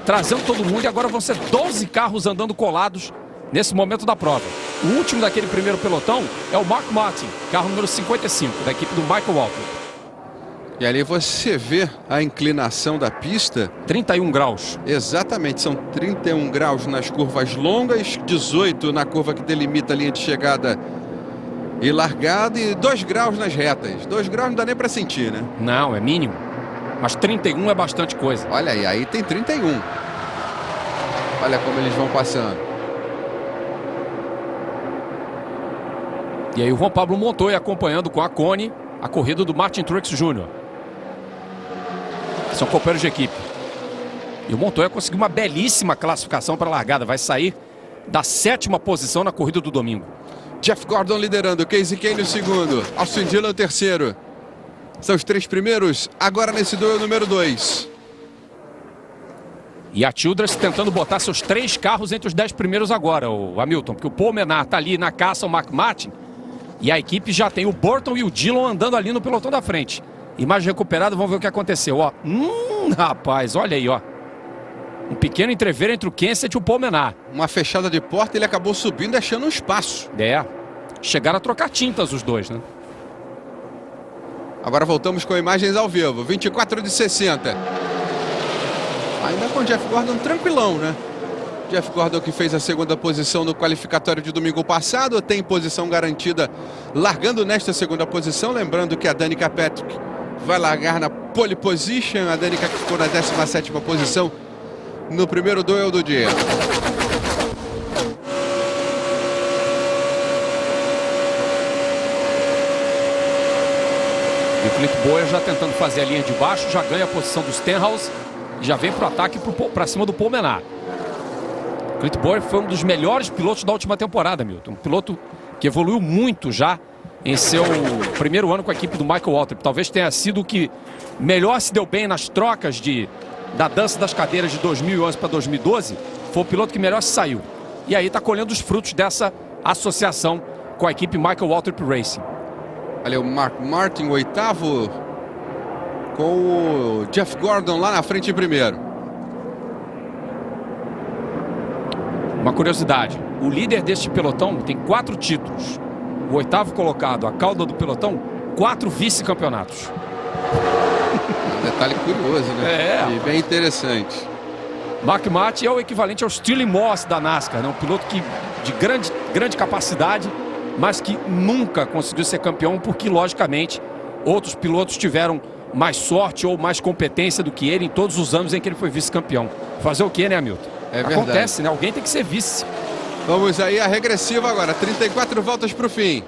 trazendo todo mundo. E agora vão ser 12 carros andando colados nesse momento da prova. O último daquele primeiro pelotão é o Mark Martin, carro número 55, da equipe do Michael Walker. E ali você vê a inclinação da pista. 31 graus. Exatamente, são 31 graus nas curvas longas, 18 na curva que delimita a linha de chegada e largada, e 2 graus nas retas. 2 graus não dá nem para sentir, né? Não, é mínimo. Mas 31 é bastante coisa. Olha aí tem 31. Olha como eles vão passando. E aí o Juan Pablo Montoya acompanhando com a Cone a corrida do Martin Truex Jr. São companheiros de equipe. E o Montoya conseguiu uma belíssima classificação para a largada. Vai sair da 7ª posição na corrida do domingo. Jeff Gordon liderando, Casey Kane o segundo, Austin Dillon o terceiro. São os 3 primeiros, agora nesse duelo número 2. E a Childress tentando botar seus 3 carros entre os 10 primeiros agora, o Hamilton. Porque o Paul Menard tá ali na caça, o Mark Martin. E a equipe já tem o Burton e o Dillon andando ali no pelotão da frente. Imagem recuperada, vamos ver o que aconteceu, ó. Rapaz, olha aí, ó. Um pequeno entreveiro entre o Kenseth e o Paul Menard. Uma fechada de porta, ele acabou subindo, deixando um espaço. É, chegaram a trocar tintas os dois, né? Agora voltamos com imagens ao vivo, 24 de 60. Ainda com o Jeff Gordon tranquilão, né? Jeff Gordon que fez a segunda posição no qualificatório de domingo passado, tem posição garantida largando nesta segunda posição. Lembrando que a Danica Patrick vai largar na pole position, a Danica que ficou na 17ª posição no primeiro duelo do dia. E o Clint Bowyer já tentando fazer a linha de baixo, já ganha a posição do Stenhouse e já vem para o ataque para cima do Paul Menard. O Clint Bowyer foi um dos melhores pilotos da última temporada, Milton. Um piloto que evoluiu muito já em seu primeiro ano com a equipe do Michael Waltrip. Talvez tenha sido o que melhor se deu bem nas trocas da dança das cadeiras de 2011 para 2012. Foi o piloto que melhor se saiu. E aí está colhendo os frutos dessa associação com a equipe Michael Waltrip Racing. Olha o Mark Martin, o 8º, com o Jeff Gordon lá na frente em primeiro. Uma curiosidade, o líder deste pelotão tem 4 títulos. O 8º colocado, a cauda do pelotão, 4 vice-campeonatos. Um detalhe curioso, né? É. E bem interessante. Mark Martin é o equivalente ao Stirling Moss da NASCAR, né? Um piloto de grande capacidade, mas que nunca conseguiu ser campeão porque, logicamente, outros pilotos tiveram mais sorte ou mais competência do que ele em todos os anos em que ele foi vice-campeão. Fazer o quê, né, Hamilton? É verdade. Acontece, né? Alguém tem que ser vice. Vamos aí a regressiva agora, 34 voltas para o fim.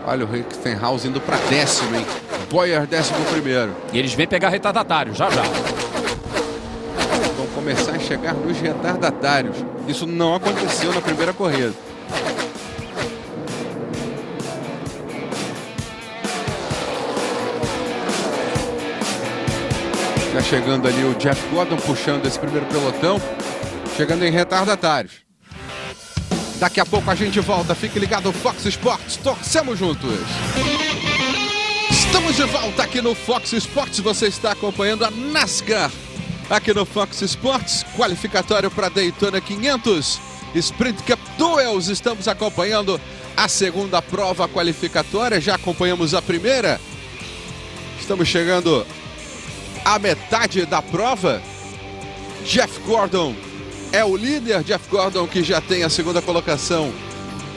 Olha o Rittenhouse indo para 10º, hein? Bowyer 11º. E eles vêm pegar retardatário, já. Vão começar a chegar nos retardatários. Isso não aconteceu na primeira corrida. Já chegando ali o Jeff Gordon puxando esse primeiro pelotão. Chegando em retardatários. Daqui a pouco a gente volta. Fique ligado, Fox Sports. Torcemos juntos. Estamos de volta aqui no Fox Sports. Você está acompanhando a NASCAR aqui no Fox Sports. Qualificatório para Daytona 500. Sprint Cup Duels. Estamos acompanhando a segunda prova qualificatória. Já acompanhamos a primeira. Estamos chegando à metade da prova. Jeff Gordon é o líder. Jeff Gordon que já tem a segunda colocação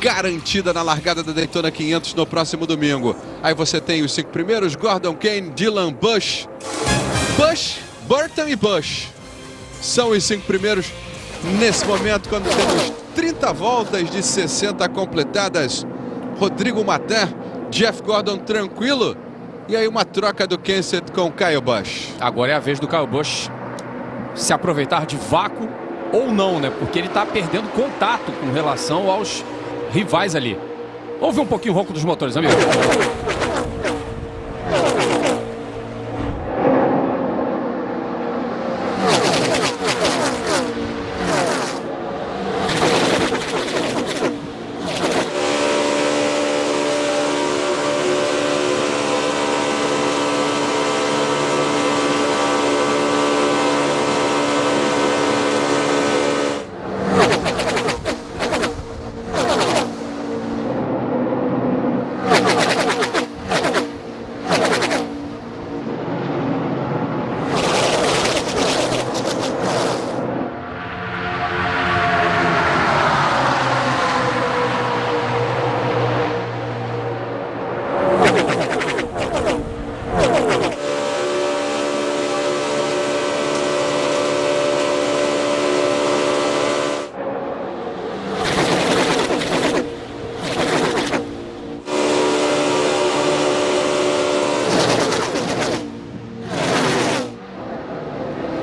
garantida na largada da Daytona 500 no próximo domingo. Aí você tem os 5 primeiros, Gordon, Kane, Dillon, Busch, Burton e Busch. São os 5 primeiros nesse momento, quando temos 30 voltas de 60 completadas. Rodrigo Matar, Jeff Gordon tranquilo. E aí uma troca do Kenseth com o Kyle Busch. Agora é a vez do Kyle Busch se aproveitar de vácuo ou não, né? Porque ele está perdendo contato com relação aos rivais ali. Vamos ver um pouquinho o ronco dos motores, amigo.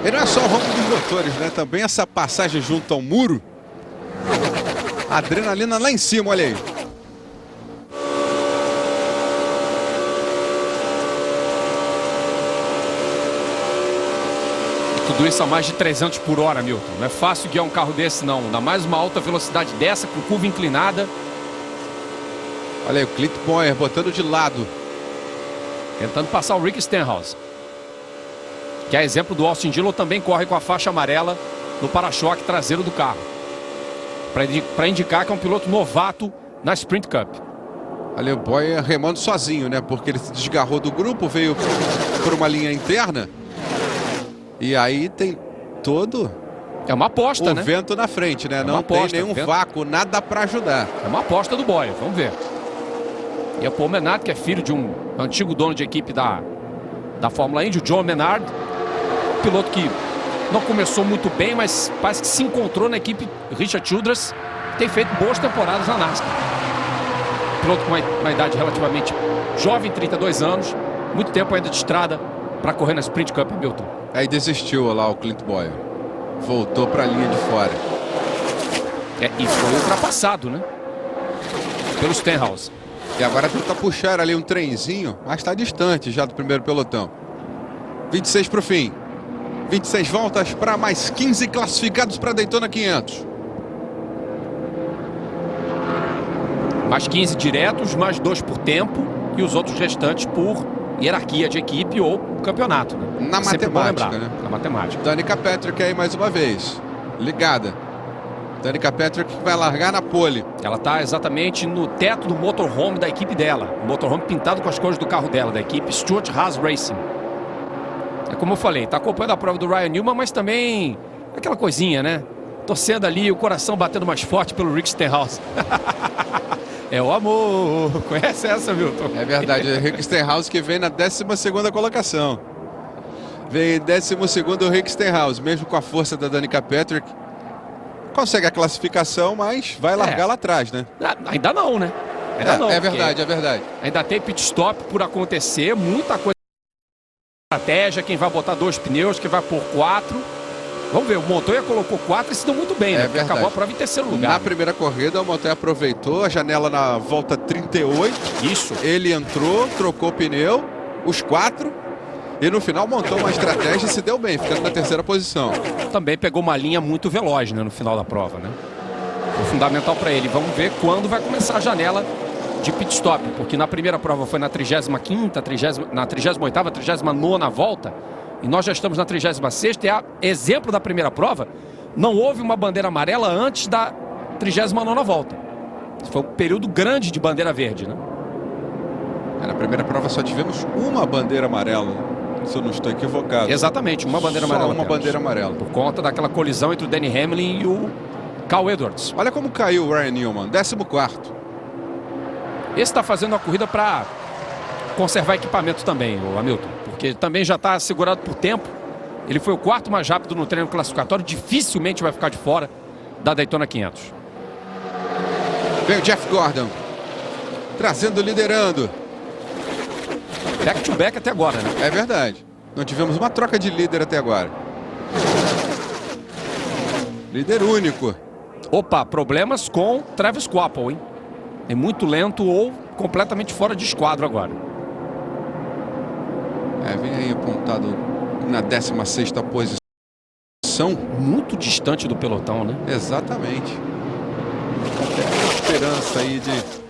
E não é só o ronco dos motores, né? Também essa passagem junto ao muro. Adrenalina lá em cima, olha aí. Tudo isso a mais de 300 por hora, Milton. Não é fácil guiar um carro desse, não. Ainda mais uma alta velocidade dessa, com curva inclinada. Olha aí, o Clint Bowyer botando de lado. Tentando passar o Rick Stenhouse. Que é exemplo do Austin Dillon, também corre com a faixa amarela no para-choque traseiro do carro. Para indicar que é um piloto novato na Sprint Cup. Olha o Bowyer remando sozinho, né? Porque ele se desgarrou do grupo, veio por uma linha interna. E aí tem todo... É uma aposta, né? O vento na frente, né? Não tem nenhum vácuo, nada para ajudar. É uma aposta do Bowyer, vamos ver. E é o Paul Menard, que é filho de um antigo dono de equipe da Fórmula Indy, o John Menard. Um piloto que não começou muito bem, mas parece que se encontrou na equipe Richard Childress. Tem feito boas temporadas na NASCAR. Piloto com uma idade relativamente jovem, 32 anos. Muito tempo ainda de estrada para correr na Sprint Cup, Hamilton. Aí desistiu lá o Clint Bowyer. Voltou para a linha de fora. E foi ultrapassado, né? Pelo Stenhouse. E agora tenta puxar ali um trenzinho, mas está distante já do primeiro pelotão. 26 para o fim. 26 voltas para mais 15 classificados para Daytona 500. Mais 15 diretos, mais 2 por tempo e os outros restantes por hierarquia de equipe ou campeonato. Né? Na matemática, né? Na matemática. Danica Patrick aí mais uma vez. Ligada. Danica Patrick vai largar na pole. Ela está exatamente no teto do motorhome da equipe dela. O motorhome pintado com as cores do carro dela, da equipe Stuart Haas Racing. É como eu falei, está acompanhando a prova do Ryan Newman, mas também aquela coisinha, né? Torcendo ali, o coração batendo mais forte pelo Rick Stenhouse. É o amor. Conhece essa, Milton? É verdade, é o Rick Stenhouse que vem na 12ª colocação. Vem em 12º o Rick Stenhouse, mesmo com a força da Danica Patrick. Consegue a classificação, mas vai largar lá atrás, né? Ainda não, né? Ainda não. É verdade, é verdade. Ainda tem pit stop por acontecer, muita coisa. Estratégia, quem vai botar 2 pneus, quem vai pôr 4. Vamos ver, o Montoya colocou 4 e se deu muito bem, né? Porque acabou a prova em terceiro lugar. Na primeira corrida, o Montoya aproveitou a janela na volta 38. Isso. Ele entrou, trocou o pneu, os 4. E no final montou uma estratégia e se deu bem, ficando na 3ª posição. Também pegou uma linha muito veloz, né, no final da prova, né? Foi fundamental para ele. Vamos ver quando vai começar a janela de pit stop, porque na primeira prova foi na 35ª, na 38ª, 39ª volta, e nós já estamos na 36ª, e a exemplo da primeira prova, não houve uma bandeira amarela antes da 39ª volta. Foi um período grande de bandeira verde, né? Na primeira prova só tivemos uma bandeira amarela, se eu não estou equivocado. Exatamente, uma bandeira amarela. Só uma bandeira amarela. Por conta daquela colisão entre o Denny Hamlin e o Carl Edwards. Olha como caiu o Ryan Newman, 14º. Esse está fazendo a corrida para conservar equipamento também, o Hamilton. Porque também já está segurado por tempo. Ele foi o 4º mais rápido no treino classificatório. Dificilmente vai ficar de fora da Daytona 500. Vem o Jeff Gordon. Trazendo, liderando. Back to back até agora, né? É verdade. Não tivemos uma troca de líder até agora. Líder único. Opa, problemas com Travis Quapple, hein? É muito lento ou completamente fora de esquadro agora. Vem aí apontado na 16ª posição. Muito distante do pelotão, né? Exatamente. Tem esperança aí de...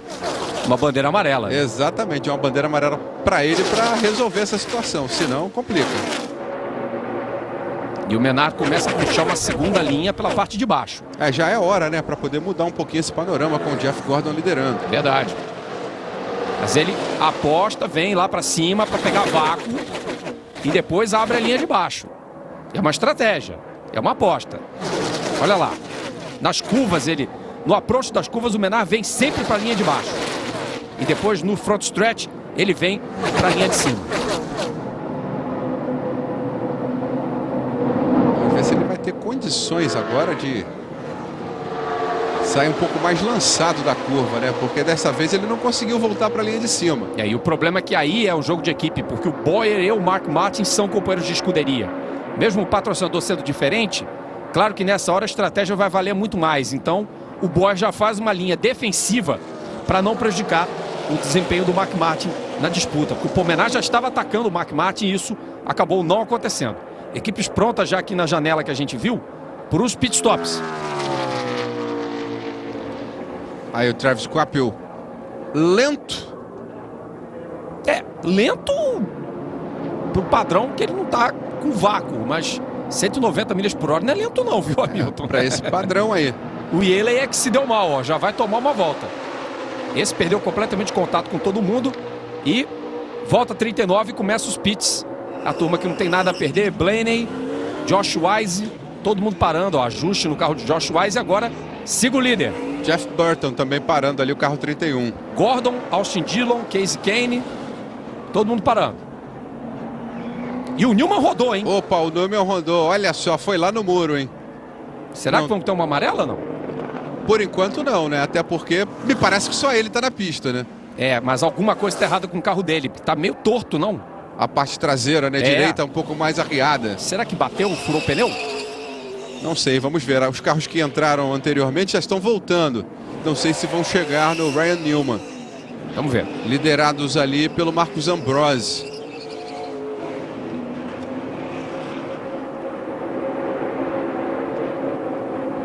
Uma bandeira amarela. Né? Exatamente, uma bandeira amarela para ele para resolver essa situação, senão complica. E o Menard começa a puxar uma segunda linha pela parte de baixo. Já é hora, né, para poder mudar um pouquinho esse panorama com o Jeff Gordon liderando. Verdade. Mas ele aposta, vem lá para cima para pegar vácuo e depois abre a linha de baixo. É uma estratégia, é uma aposta. Olha lá, nas curvas no approach das curvas o Menard vem sempre para a linha de baixo. E depois no front stretch ele vem para a linha de cima. Vamos ver se ele vai ter condições agora de sair um pouco mais lançado da curva, né? Porque dessa vez ele não conseguiu voltar para a linha de cima. E aí o problema é que aí é um jogo de equipe, porque o Bowyer e o Mark Martin são companheiros de escuderia. Mesmo o patrocinador sendo diferente, claro que nessa hora a estratégia vai valer muito mais. Então o Bowyer já faz uma linha defensiva para não prejudicar o desempenho do Mark Martin na disputa. Porque o Paul Menard já estava atacando o Mark Martin e isso acabou não acontecendo. Equipes prontas já aqui na janela que a gente viu para os pitstops. Aí o Travis Coapel lento. Lento pro padrão que ele não tá com vácuo, mas 190 milhas por hora não é lento não, viu, Hamilton? Para esse padrão aí. O Yeley é que se deu mal, ó, já vai tomar uma volta. Esse perdeu completamente contato com todo mundo e volta 39 e começa os pits. A turma que não tem nada a perder, Blaney, Josh Wise, todo mundo parando, ó, ajuste no carro de Josh Wise e agora siga o líder. Jeff Burton também parando ali o carro 31. Gordon, Austin Dillon, Casey Kane, todo mundo parando. E o Newman rodou, hein? Opa, o Newman rodou, olha só, foi lá no muro, hein? Será não. Que vamos ter uma amarela, não? Por enquanto não, né? Até porque me parece que só ele tá na pista, né? Mas alguma coisa tá errada com o carro dele. Tá meio torto, não? A parte traseira, né? Direita um pouco mais arriada. Será que bateu, furou o pneu? Não sei, vamos ver. Os carros que entraram anteriormente já estão voltando. Não sei se vão chegar no Ryan Newman. Vamos ver. Liderados ali pelo Marcos Ambrose.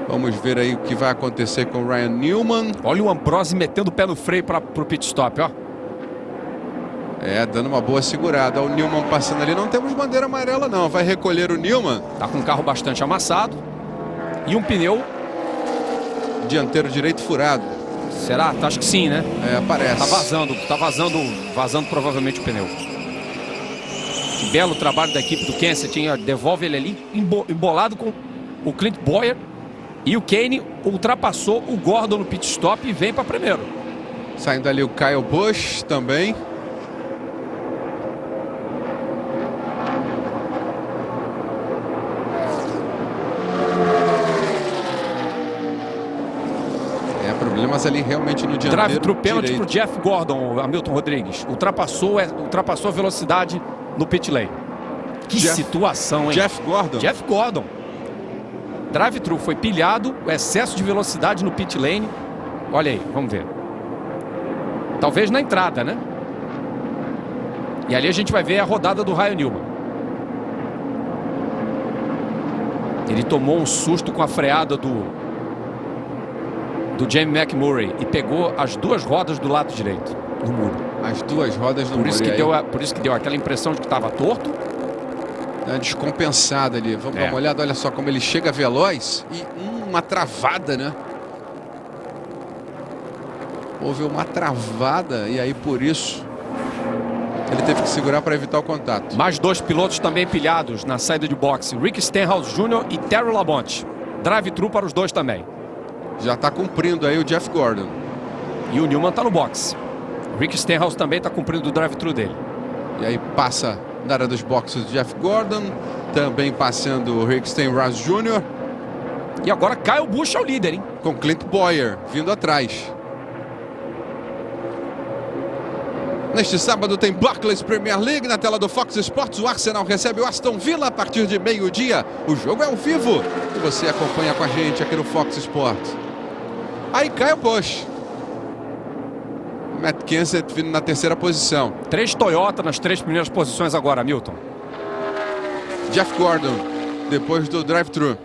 Vamos ver aí o que vai acontecer com o Ryan Newman. Olha o Ambrose metendo o pé no freio para o pit stop, ó. Dando uma boa segurada. O Newman passando ali. Não temos bandeira amarela, não. Vai recolher o Newman. Tá com um carro bastante amassado. E um pneu dianteiro direito furado. Será? Acho que sim, né? Parece. Tá vazando provavelmente o pneu. Que belo trabalho da equipe do Kenseth, hein? Devolve ele ali, embolado com o Clint Bowyer. E o Kane ultrapassou o Gordon no pit stop e vem para primeiro. Saindo ali o Kyle Busch também. Problemas ali realmente no dianteiro. Drive-thru pênalti pro Jeff Gordon, Hamilton Rodrigues. Ultrapassou a velocidade no pit lane. Que situação, hein? Jeff Gordon. Jeff Gordon. Drive-thru foi pilhado, o excesso de velocidade no pit lane. Olha aí, vamos ver. Talvez na entrada, né? E ali a gente vai ver a rodada do Ryan Newman. Ele tomou um susto com a freada do Jamie McMurray e pegou as duas rodas do lado direito do muro. As duas rodas do muro. Por isso que deu aquela impressão de que estava torto. Descompensado ali. Vamos dar uma olhada, olha só como ele chega veloz e uma travada, né? Houve uma travada e aí por isso ele teve que segurar para evitar o contato. Mais dois pilotos também pilhados na saída de boxe. Rick Stenhouse Jr. e Terry Labonte. Drive-thru para os dois também. Já está cumprindo aí o Jeff Gordon. E o Newman está no box. O Rick Stenhouse também está cumprindo o drive-thru dele. E aí passa na área dos boxes o Jeff Gordon. Também passando o Rick Stenhouse Jr. E agora Kyle Busch é o líder, hein? Com Clint Bowyer vindo atrás. Neste sábado tem Barclays Premier League na tela do Fox Sports. O Arsenal recebe o Aston Villa a partir de meio-dia. O jogo é ao vivo e você acompanha com a gente aqui no Fox Sports. Aí Kyle Busch. Matt Kenseth vindo na terceira posição. 3 Toyota nas 3 primeiras posições agora, Hamilton. Jeff Gordon, depois do drive-thru.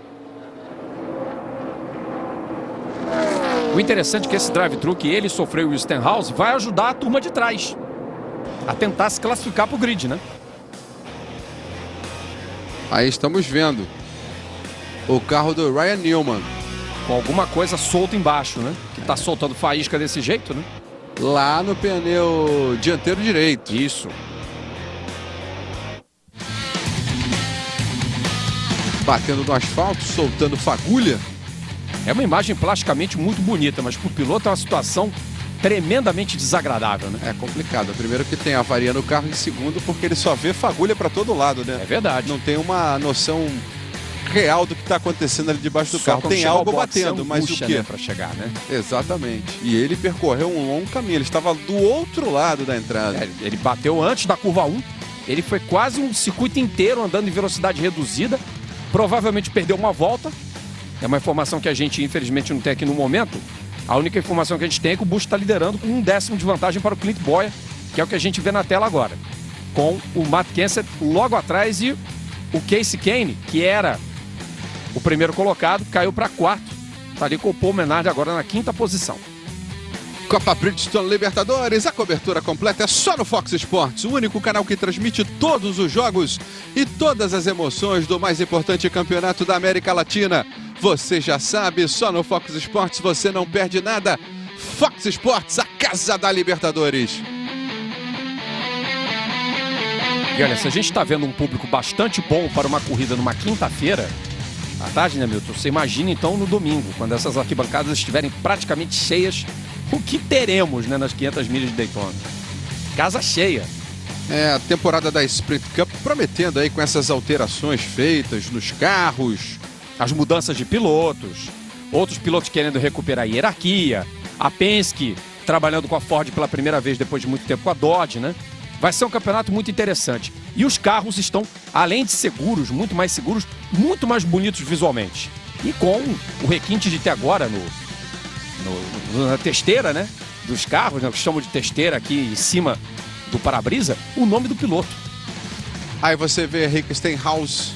O interessante é que esse drive-thru que ele sofreu e o Stenhouse vai ajudar a turma de trás a tentar se classificar para o grid, né? Aí estamos vendo o carro do Ryan Newman. Com alguma coisa solta embaixo, né? Que tá soltando faísca desse jeito, né? Lá no pneu dianteiro direito. Isso. Batendo no asfalto, soltando fagulha. É uma imagem plasticamente muito bonita, mas para o piloto é uma situação tremendamente desagradável, né? É complicado. Primeiro que tem avaria no carro e segundo porque ele só vê fagulha para todo lado, né? É verdade. Não tem uma noção real do que está acontecendo ali debaixo do carro. Tem algo batendo, mas o quê? Para chegar, né? Exatamente. E ele percorreu um longo caminho. Ele estava do outro lado da entrada. Ele bateu antes da curva 1. Ele foi quase um circuito inteiro andando em velocidade reduzida. Provavelmente perdeu uma volta. É uma informação que a gente, infelizmente, não tem aqui no momento. A única informação que a gente tem é que o Busch está liderando com 1/10 de vantagem para o Clint Bowyer, que é o que a gente vê na tela agora. Com o Matt Kenseth logo atrás e O Kasey Kahne, que era o primeiro colocado, caiu para quarto. Está ali com o Paul Menard agora na 5ª posição. Copa Bridgestone Libertadores, a cobertura completa é só no Fox Sports, o único canal que transmite todos os jogos e todas as emoções do mais importante campeonato da América Latina. Você já sabe, só no Fox Sports você não perde nada. Fox Sports, a casa da Libertadores. E olha, se a gente está vendo um público bastante bom para uma corrida numa quinta-feira à tarde, né, Milton? Você imagina então no domingo, quando essas arquibancadas estiverem praticamente cheias, o que teremos, né, nas 500 milhas de Daytona? Casa cheia. É, a temporada da Sprint Cup prometendo aí com essas alterações feitas nos carros. As mudanças de pilotos, outros pilotos querendo recuperar a hierarquia, a Penske trabalhando com a Ford pela primeira vez depois de muito tempo com a Dodge, né? Vai ser um campeonato muito interessante. E os carros estão, além de seguros, muito mais seguros, muito mais bonitos visualmente. E com o requinte de ter agora na testeira, né, dos carros, né, que chamam de testeira aqui em cima do para-brisa, o nome do piloto. Aí você vê Rick Stenhouse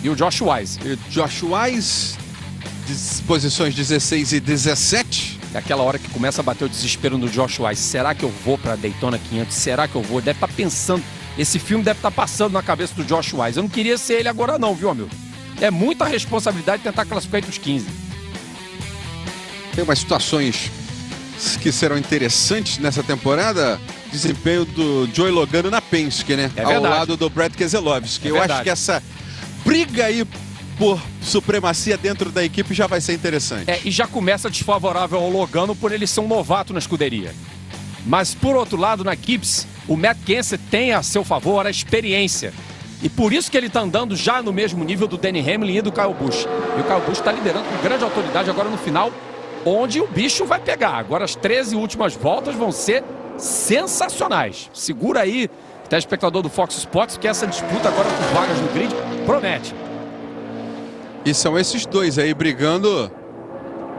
e o Josh Wise. Posições 16 e 17. É aquela hora que começa a bater o desespero no Josh Wise. Será que eu vou para Daytona 500? Será que eu vou? Deve estar pensando. Esse filme deve estar passando na cabeça do Josh Wise. Eu não queria ser ele agora não, viu, amigo? É muita responsabilidade tentar classificar entre os 15. Tem umas situações que serão interessantes nessa temporada. Desempenho do Joey Logano na Penske, né? É ao lado do Brad Keselowski. Eu acho que essa briga aí por supremacia dentro da equipe já vai ser interessante. E já começa desfavorável ao Logano por ele ser um novato na escuderia. Mas, por outro lado, na Gibbs, o Matt Kenseth tem a seu favor a experiência. E por isso que ele está andando já no mesmo nível do Denny Hamlin e do Kyle Busch. E o Kyle Busch está liderando com grande autoridade agora no final, onde o bicho vai pegar. Agora as 13 últimas voltas vão ser sensacionais. Segura aí, telespectador do Fox Sports, que essa disputa agora por vagas no grid promete. E são esses dois aí brigando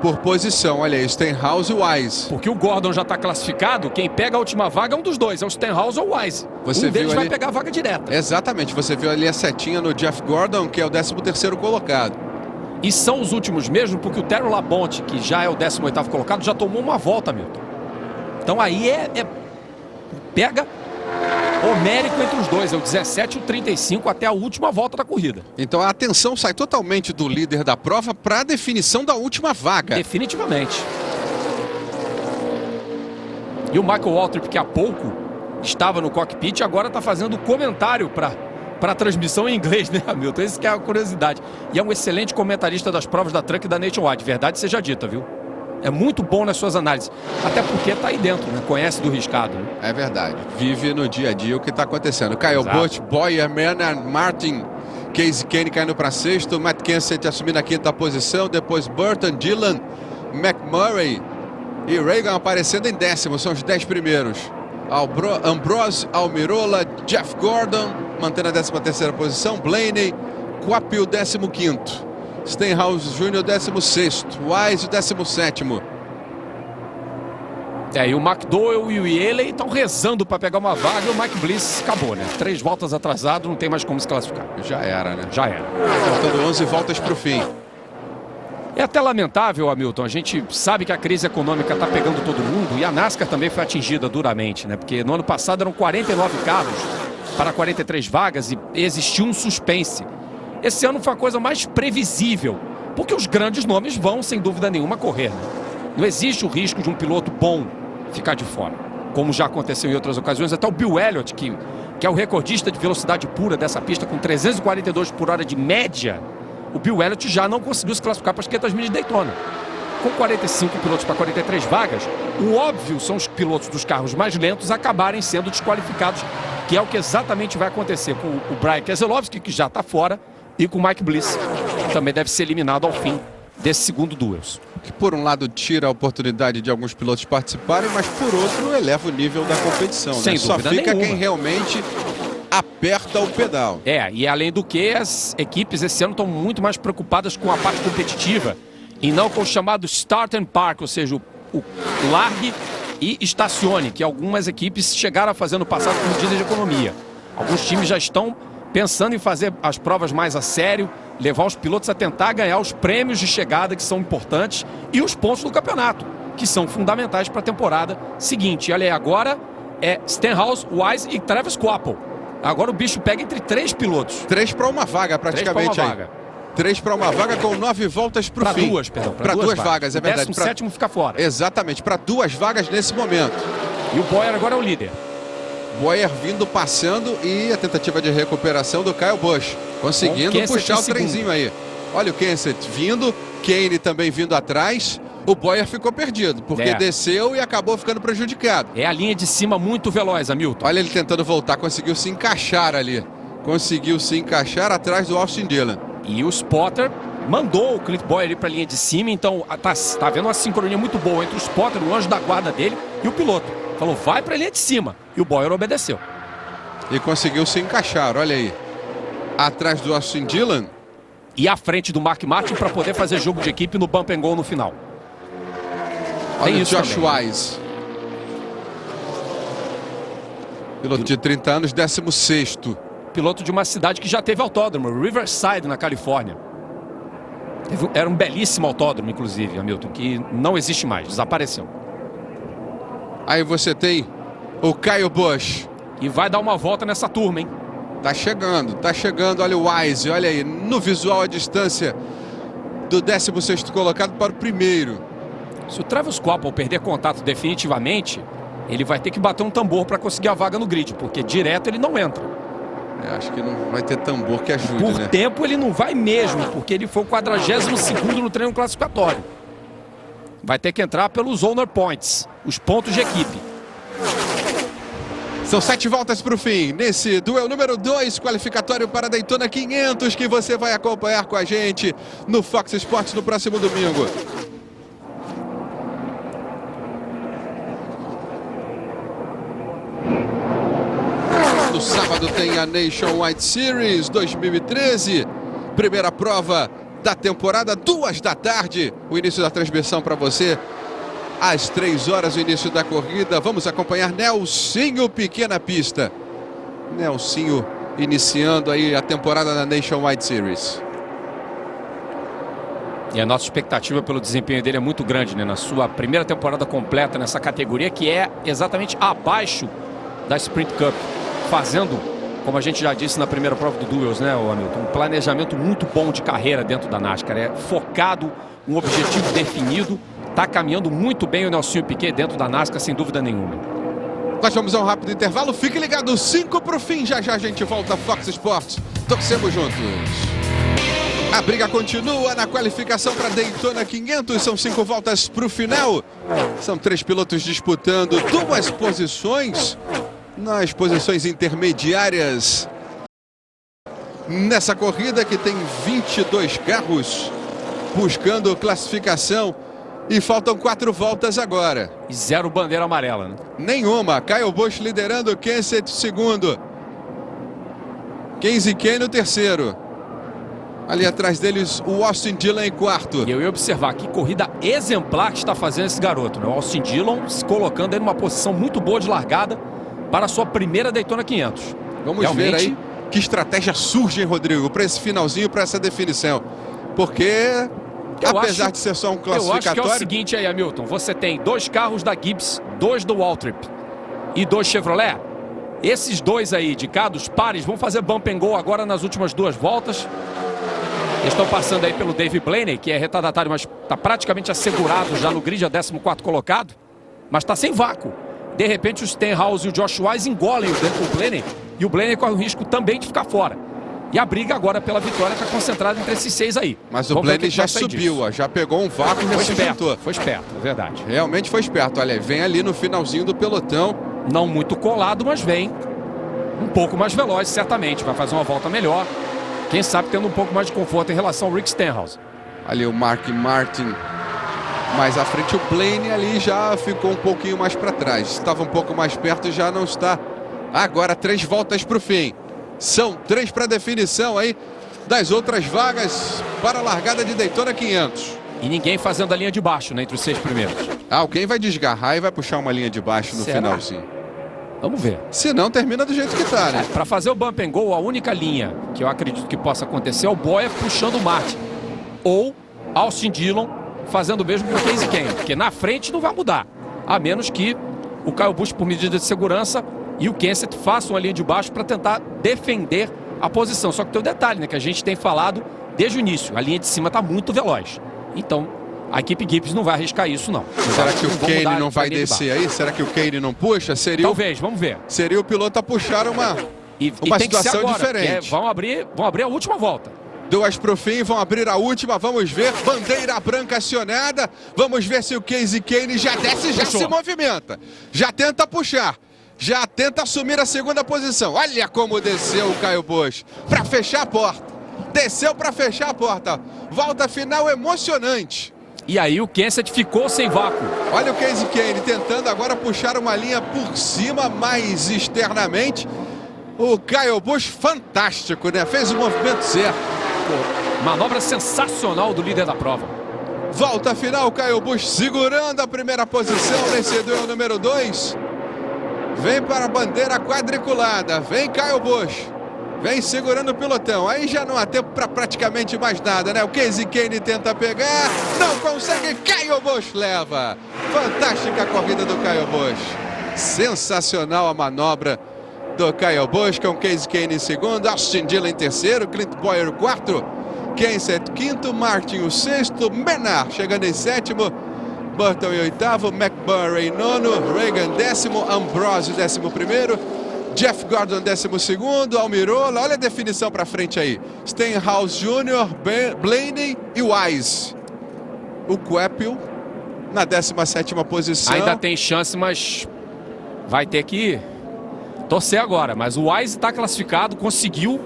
por posição. Olha aí, Stenhouse e Wise. Porque o Gordon já está classificado, quem pega a última vaga é um dos dois, é o Stenhouse ou o Wise. Um deles vai pegar a vaga direta. Exatamente, você viu ali a setinha no Jeff Gordon, que é o 13º colocado. E são os últimos mesmo, porque o Terry Labonte, que já é o 18º colocado, já tomou uma volta, Milton. Então aí pega homérico entre os dois, é o 17 e o 35 até a última volta da corrida. Então a atenção sai totalmente do líder da prova para a definição da última vaga. Definitivamente. E o Michael Waltrip, que há pouco estava no cockpit, agora está fazendo comentário para a transmissão em inglês, né, Hamilton? Essa que é a curiosidade. E é um excelente comentarista das provas da Truck e da Nationwide, verdade seja dita, viu? É muito bom nas suas análises, até porque está aí dentro, né? Conhece do riscado. Né? É verdade, vive no dia a dia o que está acontecendo. Kyle Busch, Bowyer, Maynard, Martin, Kasey Kahne caindo para sexto, Matt Kenseth assumindo a 5ª posição, depois Burton, Dillon, McMurray e Reagan aparecendo em 10º, são os 10 primeiros. Ambrose, Almirola, Jeff Gordon, mantendo a 13ª posição, Blaney, Quapi o 15º. Stenhouse Jr. 16º, Wise 17º. E o McDowell e o Yeley estão rezando para pegar uma vaga e o Mike Bliss acabou, né? 3 voltas atrasado, não tem mais como se classificar. Já era, né? Já era. Faltando 11 voltas para o fim. É até lamentável, Hamilton. A gente sabe que a crise econômica está pegando todo mundo e a NASCAR também foi atingida duramente, né? Porque no ano passado eram 49 carros para 43 vagas e existiu um suspense. Esse ano foi a coisa mais previsível, porque os grandes nomes vão, sem dúvida nenhuma, correr. Né? Não existe o risco de um piloto bom ficar de fora, como já aconteceu em outras ocasiões. Até o Bill Elliott, que é o recordista de velocidade pura dessa pista, com 342 por hora de média, o Bill Elliott já não conseguiu se classificar para as 500 milhas de Daytona. Com 45 pilotos para 43 vagas, o óbvio são os pilotos dos carros mais lentos acabarem sendo desqualificados, que é o que exatamente vai acontecer com o Brad Keselowski, que já está fora, e com o Mike Bliss, que também deve ser eliminado ao fim desse segundo duelo. Que por um lado tira a oportunidade de alguns pilotos participarem, mas por outro eleva o nível da competição. Sem né? Só fica nenhuma. Quem realmente aperta o pedal. E além do que, as equipes esse ano estão muito mais preocupadas com a parte competitiva e não com o chamado start and park, ou seja, o largue e estacione, que algumas equipes chegaram a fazer no passado com medidas de economia. Alguns times já estão pensando em fazer as provas mais a sério, levar os pilotos a tentar ganhar os prêmios de chegada, que são importantes, e os pontos do campeonato, que são fundamentais para a temporada seguinte. Olha aí, agora é Stenhouse, Wise e Travis Quapple. Agora o bicho pega entre 3 pilotos. 3 para uma vaga, praticamente. 3 para uma vaga com 9 voltas para o fim. Para duas vagas, é verdade. O 17º fica fora. Exatamente, para 2 vagas nesse momento. E o Bowyer agora é o líder. Bowyer vindo, passando, e a tentativa de recuperação do Kyle Busch. Conseguindo puxar o trenzinho aí. Olha o Kenseth vindo, Kane também vindo atrás. O Bowyer ficou perdido, porque desceu e acabou ficando prejudicado. É a linha de cima muito veloz, Hamilton. Olha ele tentando voltar, conseguiu se encaixar ali. Conseguiu se encaixar atrás do Austin Dillon. E o Spotter mandou o Clint Bowyer para a linha de cima, então tá havendo uma sincronia muito boa entre o Spotter, o anjo da guarda dele, e o piloto. Falou, vai para a linha de cima. E o Bowyer obedeceu. E conseguiu se encaixar, olha aí. Atrás do Austin Dillon. E à frente do Mark Martin para poder fazer jogo de equipe no bump and go no final. Olha o Josh Wise. Piloto de 30 anos, 16º. Piloto de uma cidade que já teve autódromo, Riverside, na Califórnia. Era um belíssimo autódromo, inclusive, Hamilton, que não existe mais, desapareceu. Aí você tem o Kyle Busch. E vai dar uma volta nessa turma, hein? Tá chegando, olha o Wise, olha aí, no visual a distância do 16º colocado para o primeiro. Se o Travis Quapple perder contato definitivamente, ele vai ter que bater um tambor para conseguir a vaga no grid, porque direto ele não entra. Acho que não vai ter tambor que ajude, Por tempo ele não vai mesmo, porque ele foi o 42º no treino classificatório. Vai ter que entrar pelos owner points, os pontos de equipe. São 7 voltas para o fim, nesse duelo número 2, qualificatório para Daytona 500, que você vai acompanhar com a gente no Fox Sports no próximo domingo. No sábado tem a Nationwide Series 2013, primeira prova da temporada, 2 da tarde, o início da transmissão para você. Às 3 horas, o início da corrida. Vamos acompanhar Nelsinho Piquet na pista. Nelsinho iniciando aí a temporada da Nationwide Series. E a nossa expectativa pelo desempenho dele é muito grande, né? Na sua primeira temporada completa nessa categoria, que é exatamente abaixo da Sprint Cup. Fazendo, como a gente já disse na primeira prova do Duels, né, Hamilton? Um planejamento muito bom de carreira dentro da NASCAR. É focado, um objetivo definido. Está caminhando muito bem o Nelsinho Piquet dentro da NASCAR, sem dúvida nenhuma. Nós vamos a um rápido intervalo. Fique ligado, 5 para o fim. Já já a gente volta a Fox Sports. Torcemos juntos. A briga continua na qualificação para Daytona 500. São 5 voltas para o final. São 3 pilotos disputando 2 posições nas posições intermediárias. Nessa corrida que tem 22 carros buscando classificação. E faltam 4 voltas agora. E 0 bandeira amarela, né? Nenhuma. Kyle Busch liderando, Kenseth segundo. Casey Kane o terceiro. Ali atrás deles o Austin Dillon em quarto. E eu ia observar que corrida exemplar que está fazendo esse garoto, né? O Austin Dillon se colocando aí numa posição muito boa de largada para a sua primeira Daytona 500. Vamos ver aí que estratégia surge, hein, Rodrigo, para esse finalzinho, para essa definição. Porque... apesar de ser só um classificatório... Eu acho que é o seguinte aí, Hamilton. Você tem 2 carros da Gibbs, 2 do Waltrip e 2 Chevrolet. Esses 2 aí, de cá, dos pares, vão fazer bump and go agora nas últimas 2 voltas. Eles estão passando aí pelo Dave Blaney, que é retardatário, mas está praticamente assegurado já no grid, a 14º colocado. Mas está sem vácuo. De repente, o Stenhouse e o Josh Wise engolem o Blaney. E o Blaney corre o risco também de ficar fora. E a briga agora pela vitória está concentrada entre esses 6 aí. Mas o Blaney já subiu, ó, já pegou um vácuo e já se juntou. Foi esperto, é verdade. Realmente foi esperto. Olha, vem ali no finalzinho do pelotão. Não muito colado, mas vem um pouco mais veloz, certamente. Vai fazer uma volta melhor. Quem sabe tendo um pouco mais de conforto em relação ao Rick Stenhouse. Ali o Mark Martin mais à frente. O Blaney ali já ficou um pouquinho mais para trás. Estava um pouco mais perto e já não está. Agora 3 voltas para o fim. São 3 para definição aí das outras vagas para a largada de Daytona 500. E ninguém fazendo a linha de baixo, né, entre os 6 primeiros. Alguém vai desgarrar e vai puxar uma linha de baixo no finalzinho. Vamos ver. Se não, termina do jeito que tá, né? Para fazer o bump and go, a única linha que eu acredito que possa acontecer é o Bowyer puxando o Martin. Ou Austin Dillon fazendo o mesmo com o Kasey Kahne. Porque na frente não vai mudar. A menos que o Kyle Busch, por medida de segurança, e o Kenseth façam a linha de baixo para tentar defender a posição. Só que tem um detalhe, né? Que a gente tem falado desde o início. A linha de cima está muito veloz. Então, a equipe Gibbs não vai arriscar isso, não. Será que o Kahne não vai descer aí? Será que o Kahne não puxa? Seria Talvez, vamos ver. Seria o piloto a puxar uma tem situação agora, diferente. Vão abrir a última volta. 2 para o fim, vão abrir a última, vamos ver, bandeira branca acionada, vamos ver se o Kasey Kahne já desce, já se movimenta, já tenta puxar, já tenta assumir a segunda posição. Olha como desceu o Kyle Busch, para fechar a porta, desceu para fechar a porta, volta final emocionante. E aí o Kenseth ficou sem vácuo. Olha o Kasey Kahne tentando agora puxar uma linha por cima, mais externamente. O Kyle Busch fantástico, né? Fez o movimento certo. Manobra sensacional do líder da prova. Volta final, Kyle Busch segurando a primeira posição nesse duelo número 2. Vem para a bandeira quadriculada. Vem Kyle Busch. Vem segurando o pelotão. Aí já não há tempo para praticamente mais nada, né? O Kasey Kahne tenta pegar. Não consegue. Kyle Busch leva. Fantástica a corrida do Kyle Busch. Sensacional a manobra do Kyle Busch, com Kasey Kahne em segundo, Austin Dillon em terceiro, Clint Bowyer o quarto, Kenseth quinto, Martin o sexto, Menard chegando em sétimo, Burton em oitavo, McMurray em nono, Reagan décimo, Ambrosio 11º, Jeff Gordon 12º, Almirola, olha a definição para frente aí, Stenhouse Jr., Blaney e Wise. O Quapil na 17ª posição. Ainda tem chance, mas vai ter que torcer agora, mas o Wise está classificado, conseguiu,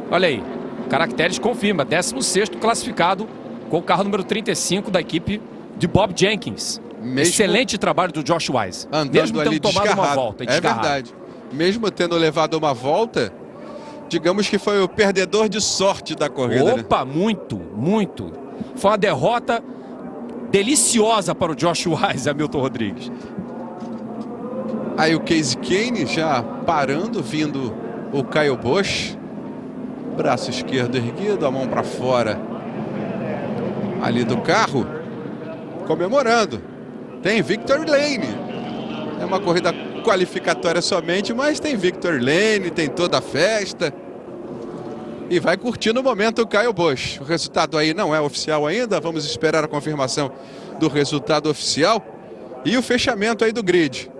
olha aí, caracteres confirma, 16º classificado com o carro número 35 da equipe de Bob Jenkins. Excelente trabalho do Josh Wise, mesmo tendo tomado uma volta. É verdade, mesmo tendo levado uma volta, digamos que foi o perdedor de sorte da corrida. Opa, né? Muito. Foi uma derrota deliciosa para o Josh Wise, Hamilton Rodrigues. Aí o Kasey Kahne já parando, vindo o Kyle Busch. Braço esquerdo erguido, a mão para fora ali do carro. Comemorando. Tem Victory Lane. É uma corrida qualificatória somente, mas tem Victory Lane, tem toda a festa. E vai curtindo o momento o Kyle Busch. O resultado aí não é oficial ainda. Vamos esperar a confirmação do resultado oficial. E o fechamento aí do grid.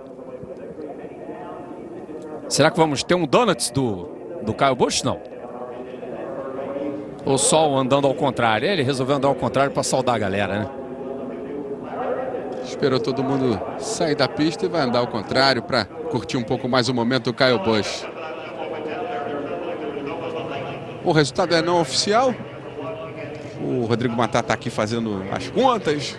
Será que vamos ter um donuts do Kyle Busch? Não. Ou só andando ao contrário? Ele resolveu andar ao contrário para saudar a galera, né? Esperou todo mundo sair da pista e vai andar ao contrário para curtir um pouco mais o momento do Kyle Busch. O resultado é não oficial. O Rodrigo Matar está aqui fazendo as contas,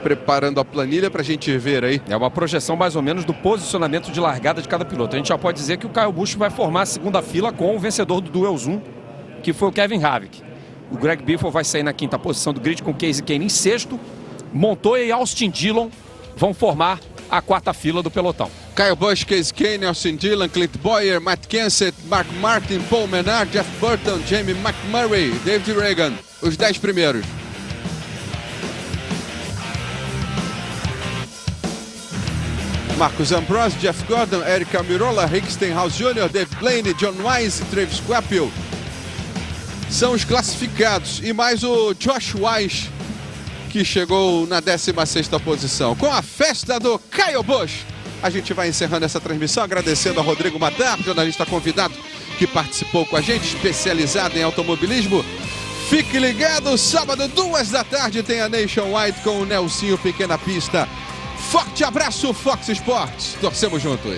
preparando a planilha para a gente ver aí. É uma projeção mais ou menos do posicionamento de largada de cada piloto. A gente já pode dizer que o Kyle Busch vai formar a segunda fila com o vencedor do Duel Zoom, que foi o Kevin Harvick. O Greg Biffle vai sair na quinta posição do grid com o Kasey Kahne em sexto. Montoya e Austin Dillon vão formar a quarta fila do pelotão. Kyle Busch, Kasey Kahne, Austin Dillon, Clint Bowyer, Matt Kenseth, Mark Martin, Paul Menard, Jeff Burton, Jamie McMurray, David Reagan. Os 10 primeiros. Marcos Ambrosio, Jeff Gordon, Eric Almirola, Rick Stenhouse Jr., David Blaney, John Wise e Travis Quapil são os classificados. E mais o Josh Wise, que chegou na 16ª posição. Com a festa do Kyle Busch, a gente vai encerrando essa transmissão, agradecendo a Rodrigo Matar, jornalista convidado que participou com a gente, especializado em automobilismo. Fique ligado, sábado, 2 da tarde, tem a Nationwide com o Nelsinho Pequena Pista. Forte abraço, Fox Sports. Torcemos juntos.